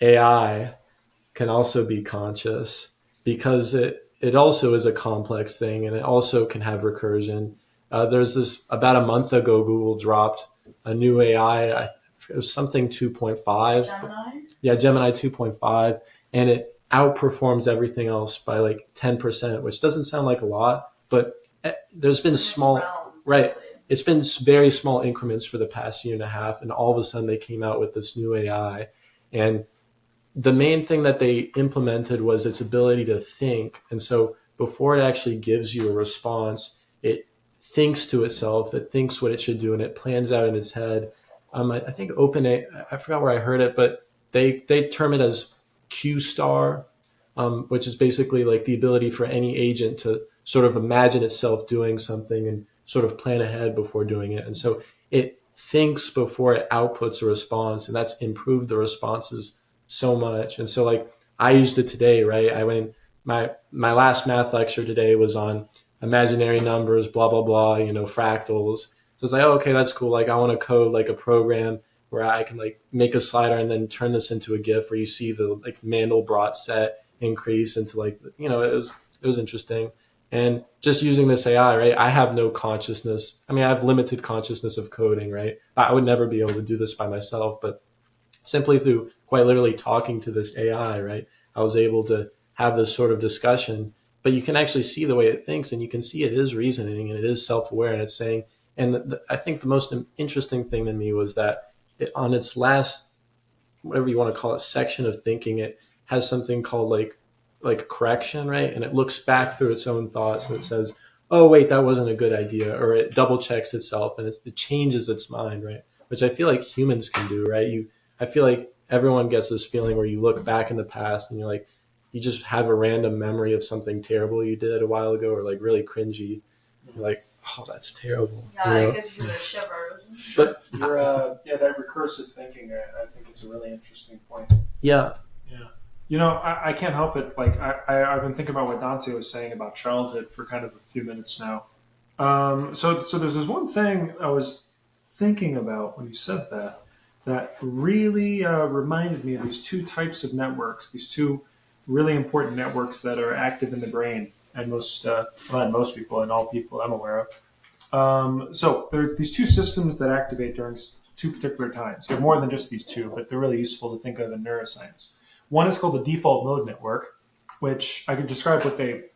AI can also be conscious, because it also is a complex thing and it also can have recursion. There's this, about a month ago, Google dropped a new AI. It was something 2.5. Gemini? Yeah, Gemini 2.5. And it outperforms everything else by like 10%, which doesn't sound like a lot, but there's been small, right? It's been very small increments for the past year and a half. And all of a sudden they came out with this new AI. And the main thing that they implemented was its ability to think. And so before it actually gives you a response, it thinks to itself, it thinks what it should do, and it plans out in its head. I think OpenAI, I forgot where I heard it, but they term it as Q star, which is basically like the ability for any agent to sort of imagine itself doing something and sort of plan ahead before doing it. And so it thinks before it outputs a response, and that's improved the responses so much. And so like I used it today, right? I went, my last math lecture today was on imaginary numbers, blah, blah, blah, you know, fractals. So it's like, oh, okay, that's cool. Like I want to code like a program where I can like make a slider and then turn this into a GIF where you see the like Mandelbrot set increase into like, it was interesting. And just using this AI, right? I have no consciousness. I mean, I have limited consciousness of coding, right? I would never be able to do this by myself, but simply through quite literally talking to this AI, right? I was able to have this sort of discussion, but you can actually see the way it thinks, and you can see it is reasoning and it is self-aware, and it's saying, and I think the most interesting thing to me was that on its last, whatever you want to call it, section of thinking, it has something called like correction, right? And it looks back through its own thoughts and it says, oh wait, that wasn't a good idea, or it double checks itself and it changes its mind, right? Which I feel like humans can do, right? I feel like everyone gets this feeling where you look back in the past and you're like, you just have a random memory of something terrible you did a while ago, or like really cringy. You're like, oh, that's terrible. Yeah, I get you the shivers. But that recursive thinking, I think is a really interesting point. yeah. I can't help it. Like I've been thinking about what Dante was saying about childhood for kind of a few minutes now. So there's this one thing I was thinking about when you said that really reminded me of these two types of networks, these two really important networks that are active in the brain, and not most people, and all people I'm aware of. So there are these two systems that activate during two particular times. There are more than just these two, but they're really useful to think of in neuroscience. One is called the default mode network, which I could describe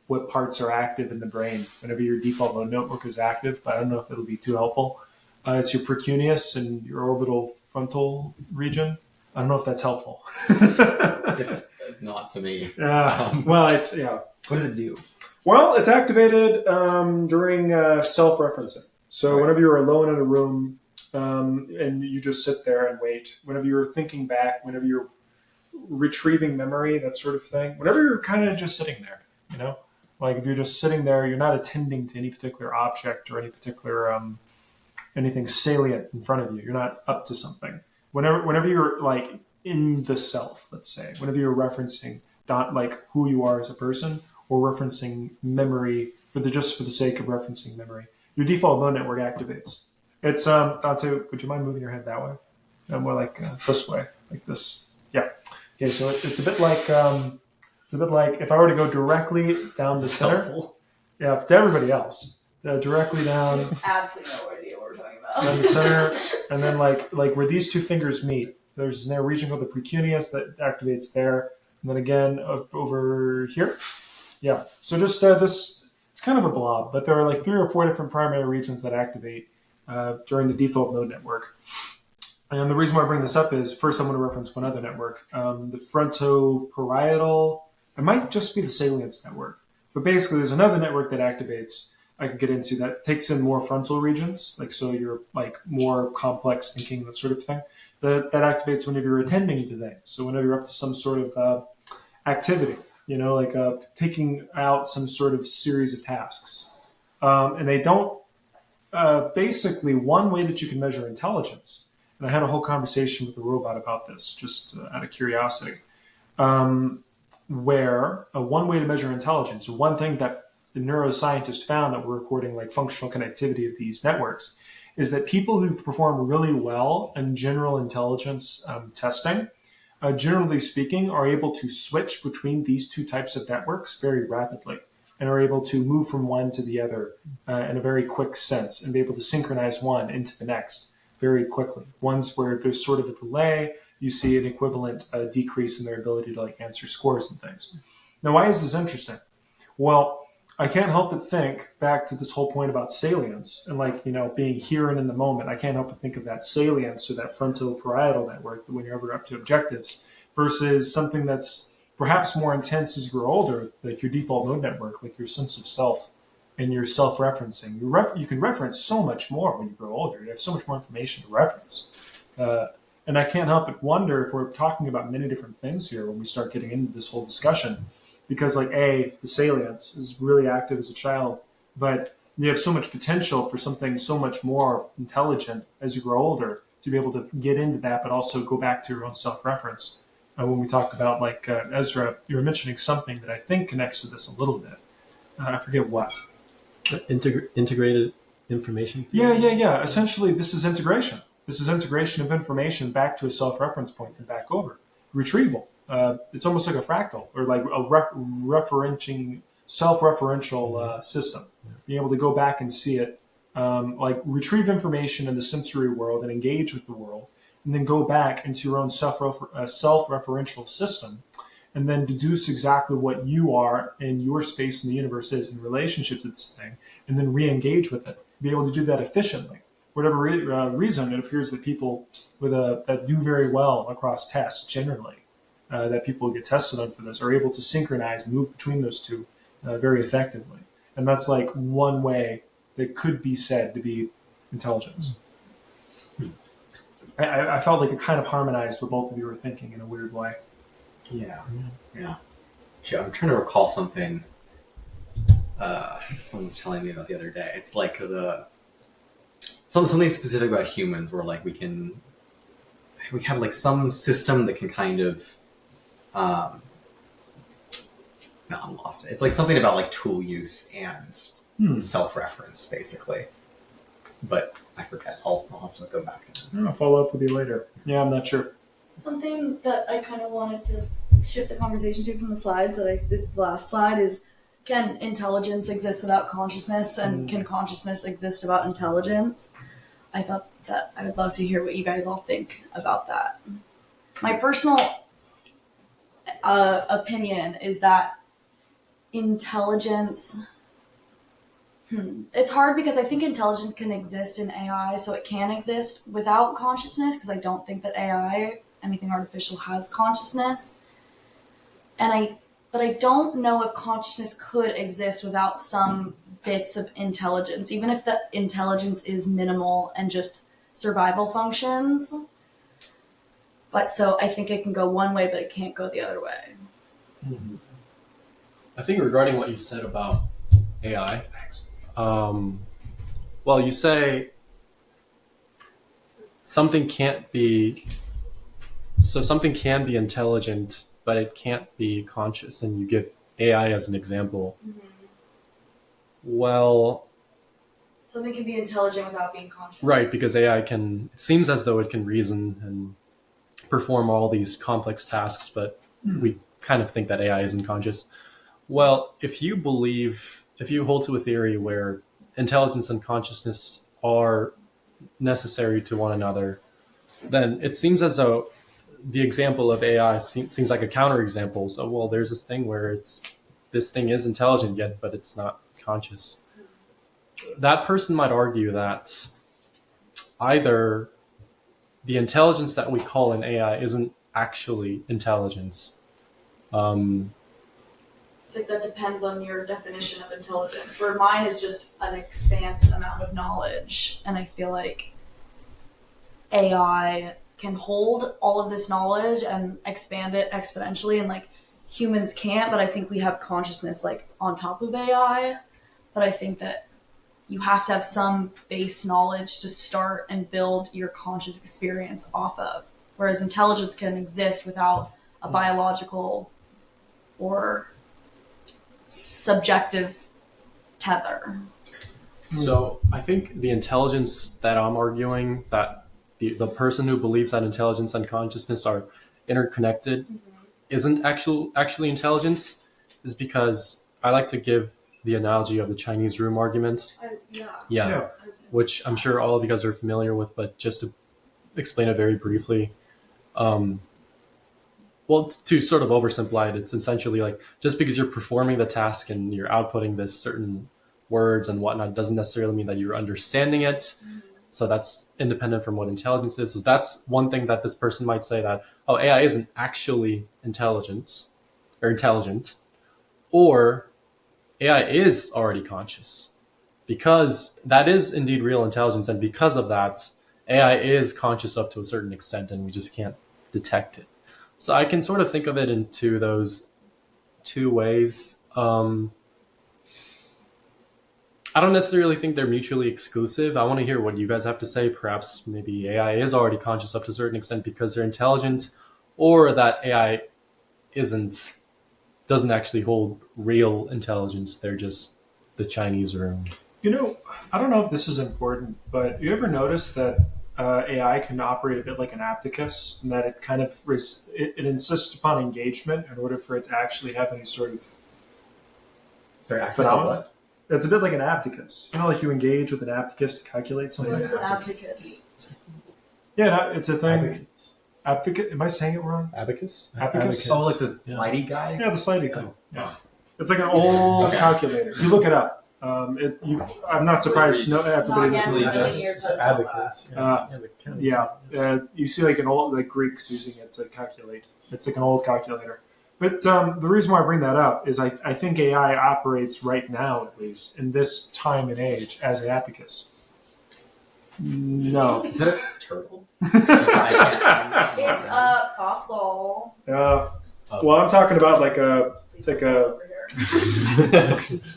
what parts are active in the brain whenever your default mode network is active, but I don't know if it'll be too helpful. It's your precuneus and your orbital frontal region. I don't know if that's helpful. It's not to me. What What does it do? Well, it's activated during self-referencing. So whenever you're alone in a room and you just sit there and wait, whenever you're thinking back, whenever you're retrieving memory, that sort of thing, whenever you're kind of just sitting there, like if you're just sitting there, you're not attending to any particular object or any particular anything salient in front of you. You're not up to something. Whenever you're like in the self, let's say, whenever you're referencing like who you are as a person, or referencing memory for the sake of referencing memory, your default mode network activates. It's Dante, would you mind moving your head that way? More like this way, like this. Yeah. Okay, so it's a bit like if I were to go directly down the center. Helpful. Yeah, to everybody else, directly down. Absolutely no idea what we're talking about. Down the center, and then like where these two fingers meet, there's a region called the precuneus that activates there, and then again over here. Yeah. So just this, it's kind of a blob, but there are like 3 or 4 different primary regions that activate during the default mode network. And the reason why I bring this up is, first I'm going to reference one other network, the frontoparietal. It might just be the salience network, but basically there's another network that activates. I could get into that takes in more frontal regions, like so you're like more complex thinking, that sort of thing. That activates whenever you're attending to things. So whenever you're up to some sort of activity, like taking out some sort of series of tasks, and they don't. Basically, one way that you can measure intelligence. And I had a whole conversation with a robot about this, just out of curiosity, where one way to measure intelligence, or one thing that the neuroscientists found that we're recording like functional connectivity of these networks, is that people who perform really well in general intelligence testing, generally speaking, are able to switch between these two types of networks very rapidly, and are able to move from one to the other in a very quick sense, and be able to synchronize one into the next very quickly. Ones where there's sort of a delay, you see an equivalent decrease in their ability to like answer scores and things. Now, why is this interesting? Well, I can't help but think back to this whole point about salience and like, being here and in the moment. I can't help but think of that salience or that frontoparietal network when you're ever up to objectives versus something that's perhaps more intense as you grow older, like your default mode network, like your sense of self and your self-referencing. You can reference so much more when you grow older. You have so much more information to reference. And I can't help but wonder if we're talking about many different things here when we start getting into this whole discussion. Because like the salience is really active as a child, but you have so much potential for something so much more intelligent as you grow older to be able to get into that, but also go back to your own self-reference. When we talk about like Ezra, you were mentioning something that I think connects to this a little bit. I forget what. Integrated information Yeah. Essentially, this is integration. This is integration of information back to a self-reference point and back over. Retrieval. It's almost like a fractal or like a referencing self-referential system. Being able to go back and see it, like retrieve information in the sensory world and engage with the world, and then go back into your own self-referential system, and then deduce exactly what you are and your space in the universe is in relationship to this thing, and then re-engage with it. Be able to do that efficiently. Whatever reason, it appears that people that do very well across tests generally, that people get tested on for this, are able to synchronize and move between those two very effectively. And that's like one way that could be said to be intelligence. I felt like it kind of harmonized what both of you were thinking in a weird way. Yeah. Sure, I'm trying to recall something someone was telling me about the other day. It's like something specific about humans where like we have like some system that can kind of no, I'm lost. It's like something about like tool use and self-reference basically. But I forget. I'll have to go back. I'll follow up with you later. Yeah, I'm not sure. Something that I kind of wanted to shift the conversation to from the slides this last slide is, can intelligence exist without consciousness, and can consciousness exist without intelligence? I thought that I would love to hear what you guys all think about that. My personal opinion is that intelligence, it's hard because I think intelligence can exist in AI, so it can exist without consciousness, because I don't think that AI, anything artificial, has consciousness. But I don't know if consciousness could exist without some bits of intelligence, even if the intelligence is minimal and just survival functions. But so I think it can go one way, but it can't go the other way. I think regarding what you said about AI, well, you say something can be intelligent, but it can't be conscious, and you give AI as an example. Well, something can be intelligent without being conscious. Right, because AI it seems as though it can reason and perform all these complex tasks, but we kind of think that AI isn't conscious. Well, if you hold to a theory where intelligence and consciousness are necessary to one another, then it seems as though the example of AI seems like a counterexample. So, well, there's this thing where this thing is intelligent yet, but it's not conscious. That person might argue that either the intelligence that we call in AI isn't actually intelligence. I think that depends on your definition of intelligence, where mine is just an expanse amount of knowledge. And I feel like AI can hold all of this knowledge and expand it exponentially, and like humans can't, but I think we have consciousness like on top of AI. But I think that you have to have some base knowledge to start and build your conscious experience off of. Whereas intelligence can exist without a biological or subjective tether. So I think the intelligence that I'm arguing, that the person who believes that intelligence and consciousness are interconnected isn't actually intelligence, is because I like to give the analogy of the Chinese room argument. Yeah. Which I'm sure all of you guys are familiar with, but just to explain it very briefly. Well, to sort of oversimplify it, it's essentially like just because you're performing the task and you're outputting this certain words and whatnot doesn't necessarily mean that you're understanding it. So that's independent from what intelligence is. So that's one thing that this person might say, that, oh, AI isn't actually intelligent, or AI is already conscious, because that is indeed real intelligence. And because of that, AI is conscious up to a certain extent and we just can't detect it. So I can sort of think of it into those two ways. I don't necessarily think they're mutually exclusive. I want to hear what you guys have to say. Perhaps maybe AI is already conscious up to a certain extent because they're intelligent, or that AI doesn't actually hold real intelligence. They're just the Chinese room. You know, I don't know if this is important, but you ever notice that AI can operate a bit like an abacus, and that it kind of it insists upon engagement in order for it to actually have any sort of Sorry, I forgot phenomenon? what? It's a bit like an abacus. You know, like you engage with an abacus to calculate What something. is an abacus? Yeah, no, it's a thing. Abacus. Abacus. Am I saying it wrong? Abacus? Abacus? Oh, like the Yeah. slidey guy? Yeah, the slidey thing. Oh. Yeah. It's like an old Okay. calculator. You look it up. I'm not surprised. No, everybody Not yet, doesn't. but just- years It's has abacus. Yeah, you see like an old like Greeks using it to calculate. It's like an old calculator. But the reason why I bring that up is I think AI operates right now, at least in this time and age, as an abacus. No. Is that a turtle? It's a fossil. Well, I'm talking about like it's like a. Over here.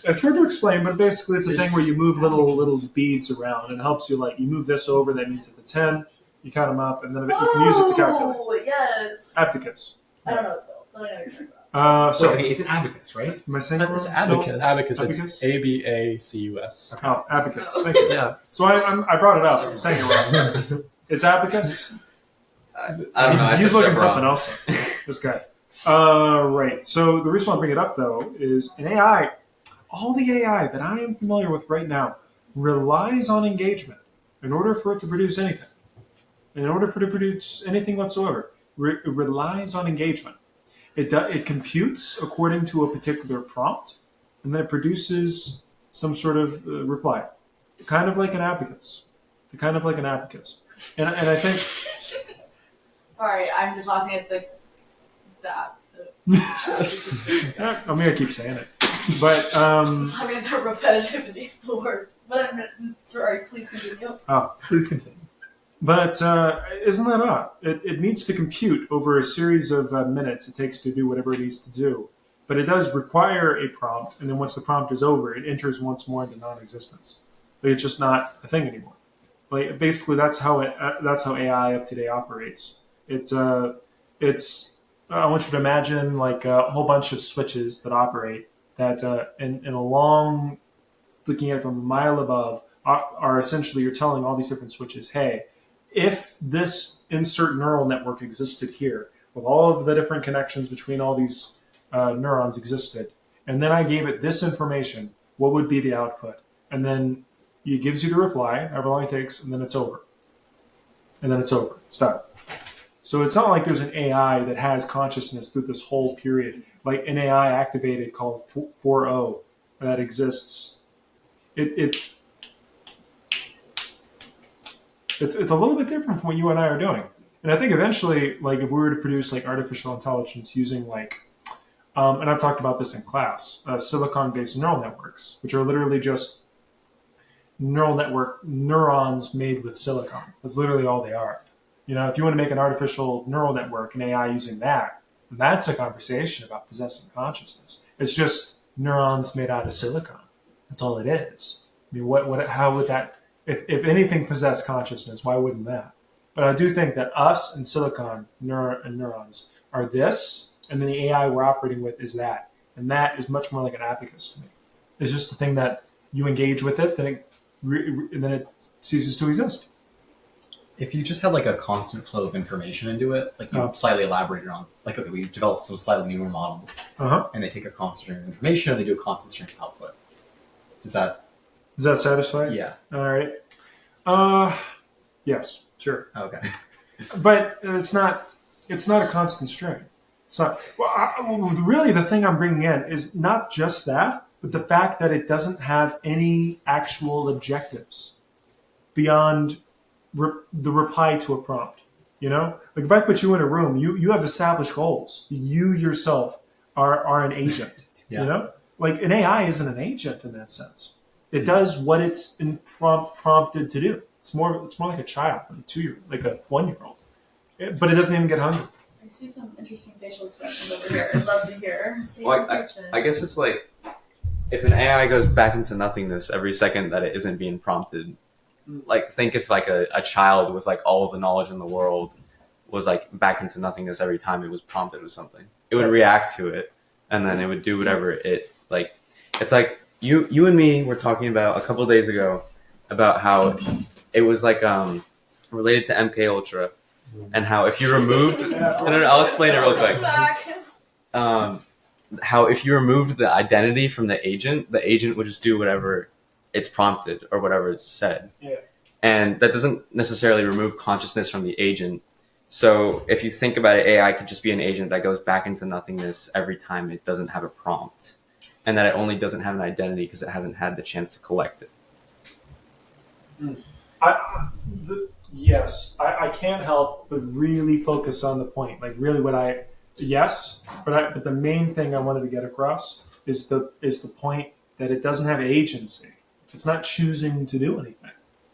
It's hard to explain, but basically it's a thing where you move little beads around, and it helps you like you move this over. That means at the 10, you count them up, and then you can use it to calculate. Oh, yes. Abacus. I don't know what's up, but I know what you're talking about. So Okay, it's an abacus, right? am I saying it It's wrong? abacus. Still? Abacus. Abacus? It's ABACUS. Oh, abacus. Thank you. Yeah. So I brought it up. I'm saying it wrong. It's abacus. I don't know. I He's said looking stuff something wrong. else up. This guy. Right. So the reason why I bring it up though is in AI, all the AI that I am familiar with right now relies on engagement in order for it to produce anything. In order for it to produce anything whatsoever, it relies on engagement. It computes according to a particular prompt, and then it produces some sort of reply, kind of like an abacus. Kind of like an abacus. And I think Sorry, I'm just laughing at that. I'm gonna keep saying it, but I mean, the repetitivity of the word. But I'm sorry, please continue. please continue. But isn't that odd? It needs to compute over a series of minutes it takes to do whatever it needs to do. But it does require a prompt, and then once the prompt is over, it enters once more into non-existence. Like it's just not a thing anymore. Like basically, that's how AI of today operates. It's I want you to imagine like a whole bunch of switches that operate that in a long, looking at it from a mile above, are essentially you're telling all these different switches, hey, if this insert neural network existed here, with all of the different connections between all these neurons existed, and then I gave it this information, what would be the output? And then it gives you the reply, however long it takes, and then it's over. And then it's over. It's done. So it's not like there's an AI that has consciousness through this whole period, like an AI activated called 4.0 that exists. It's a little bit different from what you and I are doing. And I think eventually, like if we were to produce like artificial intelligence using like, and I've talked about this in class, silicon-based neural networks, which are literally just neurons made with silicon. That's literally all they are. You know, if you want to make an artificial neural network, an AI using that, that's a conversation about possessing consciousness. It's just neurons made out of silicon. That's all it is. I mean, how would that, if anything possessed consciousness, why wouldn't that? But I do think that us and silicon and neurons are this, and then the AI we're operating with is that. And that is much more like an abacus to me. It's just the thing that you engage with it, then it ceases to exist. If you just had like a constant flow of information into it, like you Oh. slightly elaborated on, like okay, we developed some slightly newer models, Uh-huh. and they take a constant stream of information and they do a constant stream of output. Does that? Does that satisfy? Yeah. All right. Yes, sure. Okay. But it's not a constant string. It's not. Really, the thing I'm bringing in is not just that, but the fact that it doesn't have any actual objectives beyond the reply to a prompt. You know, like if I put you in a room, you have established goals. You yourself are an agent. Yeah. You know, like an AI isn't an agent in that sense. It does what it's prompted to do. It's more like a child, like a 2-year-old, like a 1-year-old. But it doesn't even get hungry. I see some interesting facial expressions over here. I'd love to hear. Well, I guess it's like if an AI goes back into nothingness every second that it isn't being prompted. Like think if like a child with like all of the knowledge in the world was like back into nothingness every time it was prompted with something. It would react to it, and then it would do whatever it like. It's like you and me were talking about a couple of days ago about how it was like related to MK Ultra, and how if you removed, I'll explain it real quick. How if you removed the identity from the agent would just do whatever it's prompted or whatever it's said. Yeah. And that doesn't necessarily remove consciousness from the agent. So if you think about it, AI could just be an agent that goes back into nothingness every time it doesn't have a prompt, and that it only doesn't have an identity because it hasn't had the chance to collect it. Yes, I can't help but really focus on the point. Like really, but the main thing I wanted to get across is the point that it doesn't have agency. It's not choosing to do anything.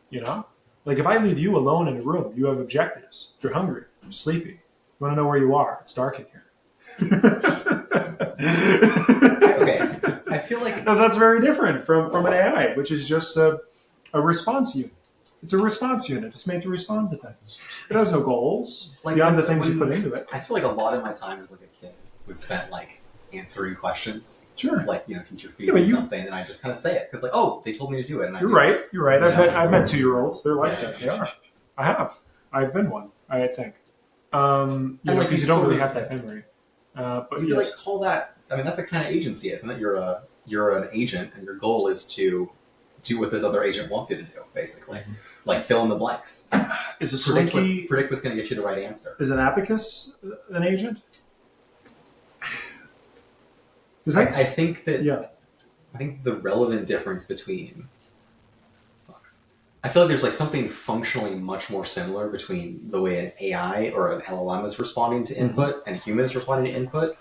You know, like if I leave you alone in a room, you have objectives. You're hungry. You're sleepy. You want to know where you are. It's dark in here. Okay, I feel like Now, that's very different from an AI, which is just a response unit. It's a response unit. It's made to respond to things. It has no goals beyond the things you put into it. I feel like a lot of my time as like a kid was spent like answering questions. Sure. Like, teacher feeds Yeah, but me you- something, and I just kind of say it because like, oh, they told me to do it. And You're right. You're right. Yeah. I've met 2-year-olds. They're like that. They are. I have. I've been one. I think. like Because you don't really have that memory. But You yes. like call that? I mean, that's the kind of agency, isn't it? You're an agent, and your goal is to do what this other agent wants you to do, basically. Like fill in the blanks. Is a slinky? Predict what's going to get you the right answer. Is an abacus an agent? Is I that? think that. Yeah. I think the relevant difference between. I feel like there's like something functionally much more similar between the way an AI or an LLM is responding to input and a human is responding to input,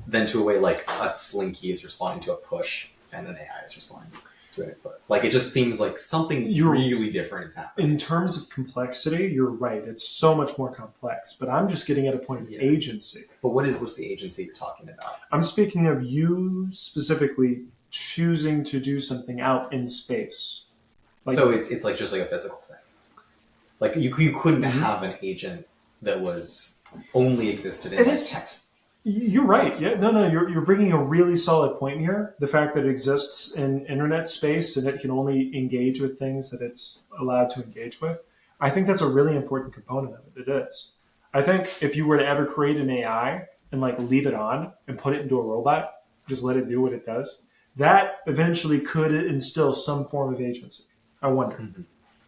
than to a way like a slinky is responding to a push and an AI is responding to an input. Like it just seems like something really different is happening. In terms of complexity, you're right. It's so much more complex. But I'm just getting at a point of Yeah. agency. But what's the agency you're talking about? I'm speaking of you specifically choosing to do something out in space. Like, So it's like just like a physical thing. Like you couldn't Mhm. have an agent that was only existed in It like is- text. You're right. Yeah, no, you're bringing a really solid point here. The fact that it exists in internet space and it can only engage with things that it's allowed to engage with. I think that's a really important component of it. It is. I think if you were to ever create an AI and like leave it on and put it into a robot, just let it do what it does, that eventually could instill some form of agency. I wonder. Mhm.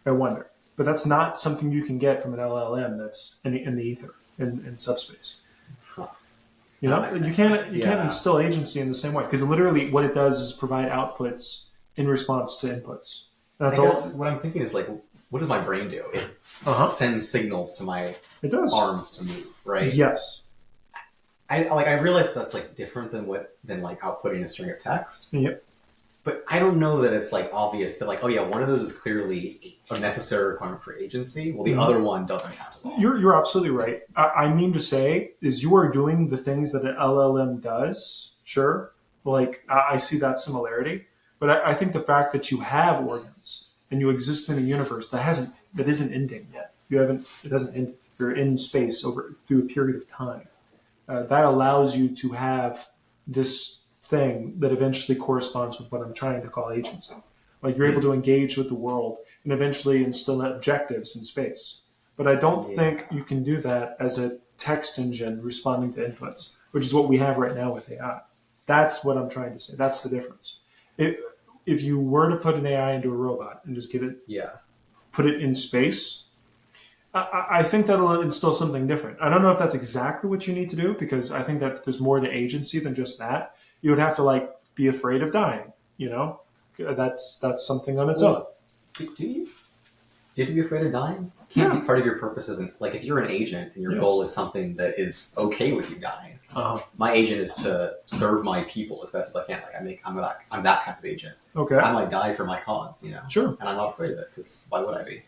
I wonder. But that's not something you can get from an LLM that's in the ether, in subspace. Huh. You know, you can't Yeah. instill agency in the same way because literally what it does is provide outputs in response to inputs. That's I all. guess what I'm thinking is like, what does my brain do? It Uh-huh. sends signals to my It does. arms to move, right? Yes. I realize that's like different than like outputting a string of text. Yep. But I don't know that it's like obvious that like, oh yeah, one of those is clearly a necessary requirement for agency, while the Mhm. other one doesn't have to. You're absolutely right. I mean to say is you are doing the things that an LLM does. Sure. Like I see that similarity, but I think the fact that you have organs and you exist in a universe that isn't ending yet. It hasn't ended. You're in space through a period of time. That allows you to have this thing that eventually corresponds with what I'm trying to call agency. Like you're able to engage with the world and eventually instill objectives in space. But I don't think you can do that as a text engine responding to inputs, which is what we have right now with AI. That's what I'm trying to say. That's the difference. If you were to put an AI into a robot and just put it in space, I think that'll instill something different. I don't know if that's exactly what you need to do because I think that there's more to agency than just that. You would have to like be afraid of dying. You know, that's something on its own. Do you? Do you have to be afraid of dying? Can't be part of your purpose isn't like if you're an agent and your goal is something that is okay with you dying. My agent is to serve my people as best as I can. Like I'm that kind of agent. Okay. I might die for my cause, Sure. and I'm not afraid of it because why would I be?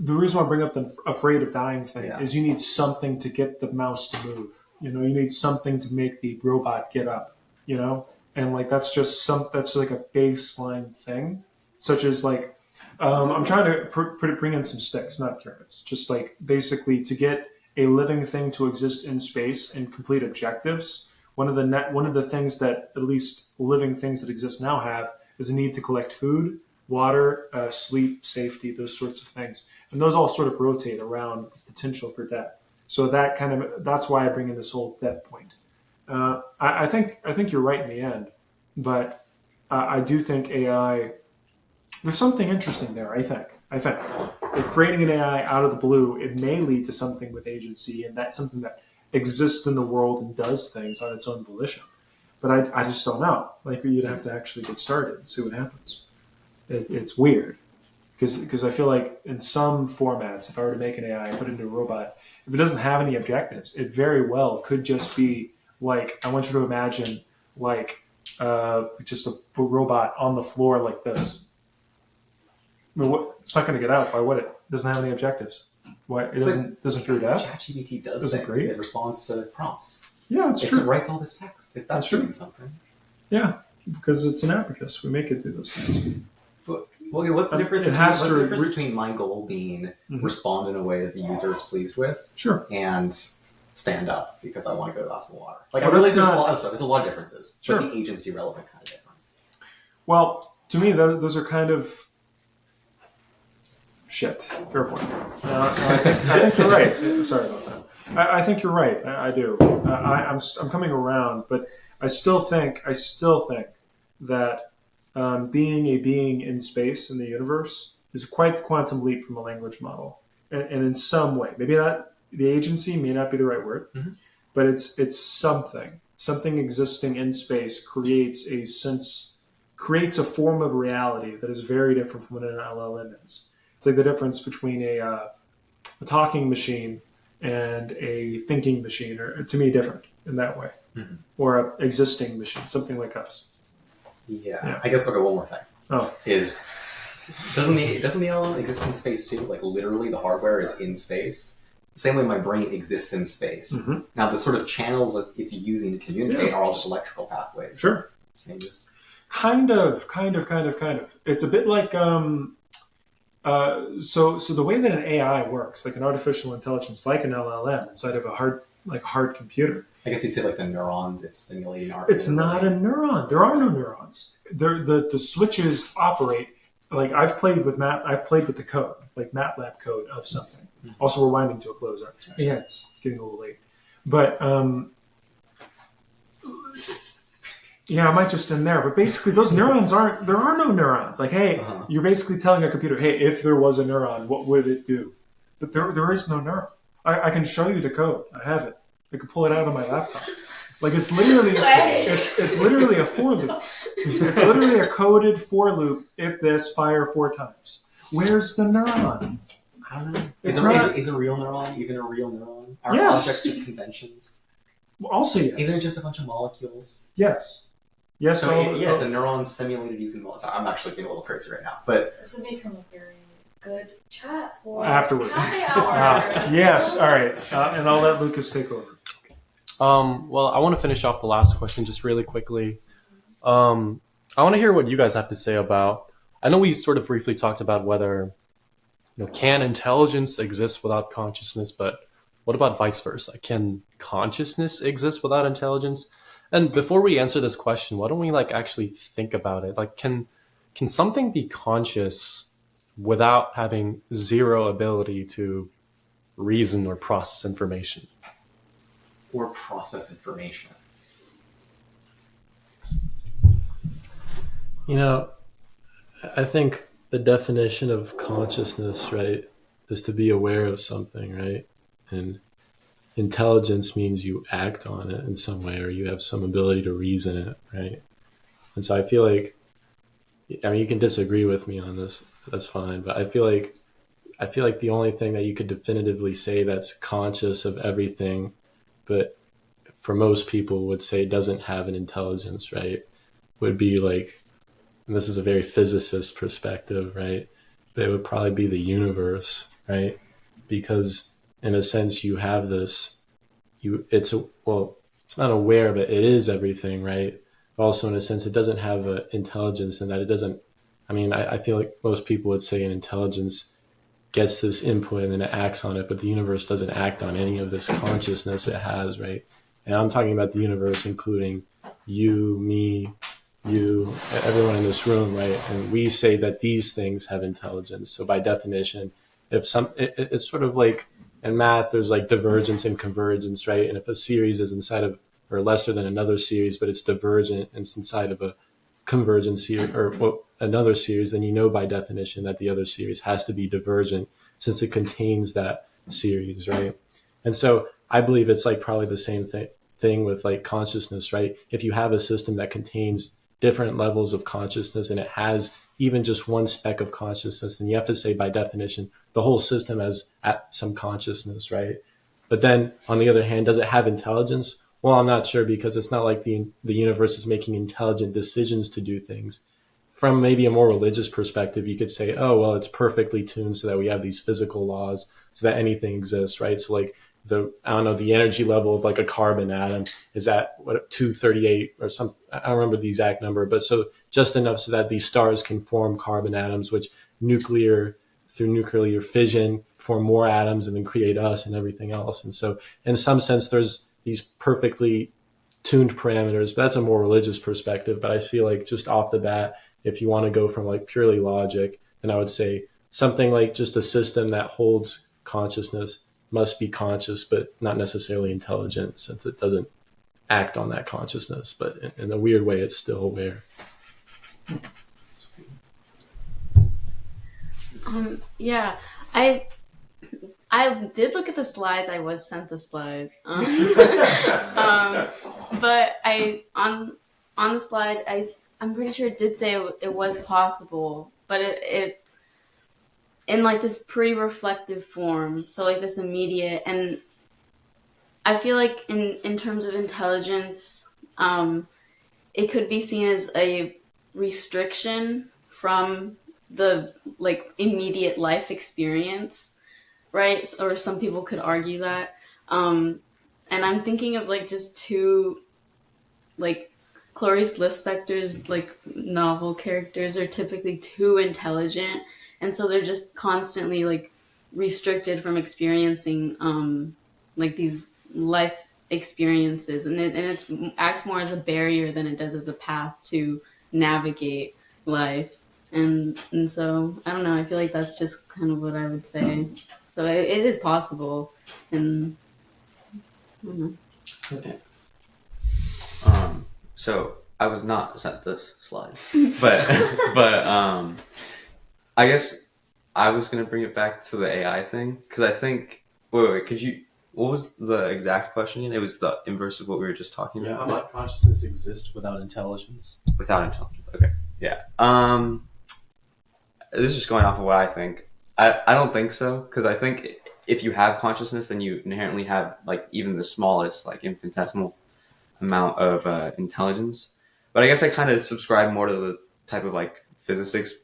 The reason why I bring up the afraid of dying thing Yeah. is you need something to get the mouse to move. You know, you need something to make the robot get up. You know, and like that's like a baseline thing, such as like I'm trying to bring in some sticks, not carrots. Just like basically to get a living thing to exist in space and complete objectives. One of the things that at least living things that exist now have is a need to collect food, water, sleep, safety, those sorts of things. And those all sort of rotate around potential for death. So that's why I bring in this whole death point. I think you're right in the end, but I do think AI. There's something interesting there. I think if creating an AI out of the blue, it may lead to something with agency, and that's something that exists in the world and does things on its own volition. But I just don't know. Like, you'd have to actually get started and see what happens. It's weird because I feel like in some formats, if I were to make an AI and put it into a robot, if it doesn't have any objectives, it very well could just be like, I want you to imagine like just a robot on the floor like this. I mean, it's not going to get out. Why would it? It doesn't have any objectives. Why it doesn't fear death? ChatGPT does Does it things. agree? It responds to prompts. Yeah, it's true. It writes all this text. If that's true. doing something. Yeah, because it's an abacus. We make it do those things. But, okay, what's the difference? Between my goal being respond in a way that the user is pleased with, Sure, and stand up because I want to go to a glass of water? Like, Well, I realize that's there's a not- lot of stuff. There's a lot of differences. Sure. But the agency relevant kind of difference. Well, to me, those are kind of shit. Fair point. I think you're right. Sorry about that. I think you're right. I do. I'm coming around, but I still think that being a being in space in the universe is quite the quantum leap from a language model, and in some way, maybe not the agency may not be the right word, but it's something existing in space creates a form of reality that is very different from what an LLM is. It's like the difference between a talking machine and a thinking machine, or to me, different in that way, or an existing machine, something like us. Yeah. I guess. Okay, one more thing. Oh, Doesn't the LLM exist in space too? Like, literally, the hardware is in space. The same way my brain exists in space. Now, the sort of channels that it's using to communicate are all just electrical pathways. sure. Kind of. It's a bit like so the way that an AI works, like an artificial intelligence, like an LLM, inside of a hard computer. I guess you'd say like the neurons it's simulating are. It's not a neuron. There are no neurons. The switches operate. Like, I've played with the code, like MATLAB code of something. Also, we're winding to a close. Yeah, it's getting a little late. But yeah, I might just end there. But basically, those neurons there are no neurons. Like, hey, you're basically telling a computer, hey, if there was a neuron, what would it do? But there is no neuron. I can show you the code. I have it. I can pull it out on my laptop. Like, it's literally it's literally a for loop. It's literally a coded for loop. If this, fire 4 times. Where's the neuron? I don't know. It's Is a real neuron even a real neuron? Are objects just conventions? Also, yes. Isn't it just a bunch of molecules? Yes. Yes. So it's a neuron simulated using molecules. I'm actually being a little crazy right now, but This would become a very good chat for Afterwards. happy hour. Yes. All right. And I'll let Lucas take over. Well, I want to finish off the last question just really quickly. I want to hear what you guys have to say about. I know we sort of briefly talked about whether, can intelligence exist without consciousness, but what about vice versa? Can consciousness exist without intelligence? And before we answer this question, why don't we actually think about it? Like, can something be conscious without having zero ability to reason or process information? or process information. I think the definition of consciousness, right, is to be aware of something, right? And intelligence means you act on it in some way, or you have some ability to reason it, right? And so I feel like, you can disagree with me on this, that's fine, but I feel like the only thing that you could definitively say that's conscious of everything, but for most people would say doesn't have an intelligence, right, would be and this is a very physicist perspective, right? But it would probably be the universe, right? Because in a sense you have this, it's not aware, but it is everything, right? But also in a sense it doesn't have an intelligence, and that it doesn't, I feel like most people would say an intelligence gets this input and then it acts on it, but the universe doesn't act on any of this consciousness it has, right? And I'm talking about the universe including you, me, you, everyone in this room, right? And we say that these things have intelligence. So by definition, if it's sort of like in math, there's like divergence and convergence, right? And if a series is inside of or lesser than another series, but it's divergent and it's inside of a convergent series or another series, then you know by definition that the other series has to be divergent since it contains that series, right? And so I believe it's like probably the same thing with like consciousness, right? If you have a system that contains different levels of consciousness and it has even just one speck of consciousness, then you have to say by definition the whole system has some consciousness, right? But then on the other hand, does it have intelligence? Well, I'm not sure, because it's not like the universe is making intelligent decisions to do things. From maybe a more religious perspective, you could say, oh, well, it's perfectly tuned so that we have these physical laws so that anything exists, right? So like the energy level of like a carbon atom is at 238 or something. I don't remember the exact number, but so just enough so that these stars can form carbon atoms, which through nuclear fission form more atoms and then create us and everything else. And so in some sense, there's these perfectly tuned parameters, but that's a more religious perspective. But I feel like just off the bat, if you want to go from like purely logic, then I would say something like just a system that holds consciousness must be conscious, but not necessarily intelligent, since it doesn't act on that consciousness. But in a weird way, it's still aware. Yeah, I did look at the slides. I was sent the slides, but on the slide, I'm pretty sure it did say it was possible, but it in like this pre-reflective form, so like this immediate. And I feel like in terms of intelligence, it could be seen as a restriction from the like immediate life experience, right? Or some people could argue that. And I'm thinking of like just two, like Clarice Lispector's like novel characters are typically too intelligent, and so they're just constantly like restricted from experiencing like these life experiences, and it acts more as a barrier than it does as a path to navigate life. And so I don't know. I feel like that's just kind of what I would say. So it is possible, and I don't know. Okay. So I was not sent this slides, but I guess I was gonna bring it back to the AI thing, because I think wait, could you? What was the exact question again? It was the inverse of what we were just talking about. How might consciousness exist without intelligence? Without intelligence. Okay. Yeah. This is just going off of what I think. I don't think so, because I think if you have consciousness, then you inherently have like even the smallest, like infinitesimal amount of intelligence. But I guess I kind of subscribe more to the type of like physics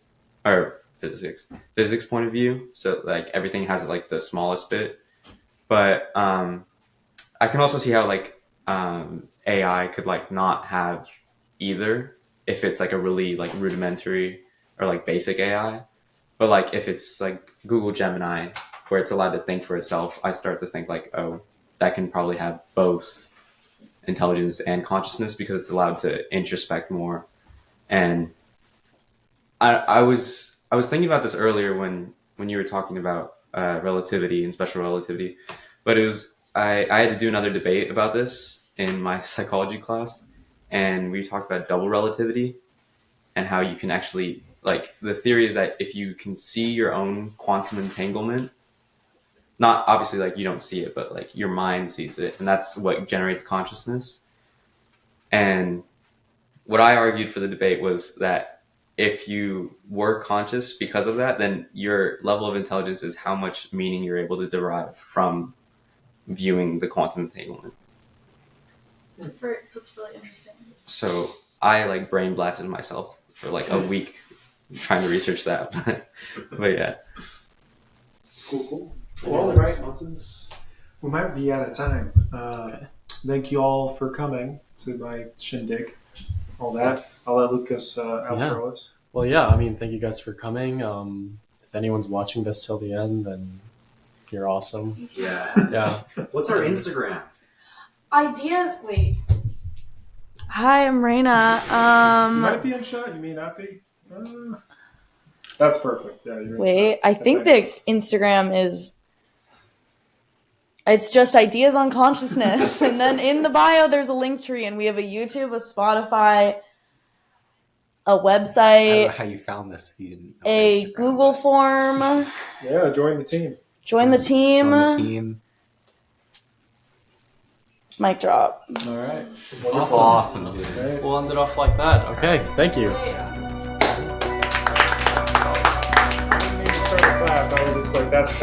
point of view. So like everything has like the smallest bit. But I can also see how like AI could like not have either if it's like a really like rudimentary or like basic AI. But like if it's like Google Gemini, where it's allowed to think for itself, I start to think like, oh, that can probably have both intelligence and consciousness, because it's allowed to introspect more. And I was thinking about this earlier when you were talking about relativity and special relativity, but it was I had to do another debate about this in my psychology class, and we talked about double relativity and how you can actually, like, the theory is that if you can see your own quantum entanglement, not obviously like you don't see it, but like your mind sees it, and that's what generates consciousness. And what I argued for the debate was that if you were conscious because of that, then your level of intelligence is how much meaning you're able to derive from viewing the quantum entanglement. That's really interesting. So I like brain blasted myself for like a week trying to research that. But yeah. Cool. Any Well, other right. responses? We might be out of time. Okay. Thank you all for coming to my shindig. All that. I'll let Lucas outro us. Well, yeah, I mean, thank you guys for coming. If anyone's watching this till the end, then you're awesome. Yeah. Yeah. What's our Instagram? Ideas. Wait. Hi, I'm Raina. You might be in shot. You may not be. That's perfect. Yeah, you're in Wait, shot. I think Thanks. the Instagram is. It's just ideas on consciousness, and then in the bio there's a link tree, and we have a YouTube, a Spotify, a I don't know website, how you found this if you didn't know a Instagram, Google but form. Yeah, join the team. Join the team. join the team. Mic drop. All right. Awesome, dude. Right. We'll end it off like that. Okay. Thank you. We need to start a clap. I was just like, that's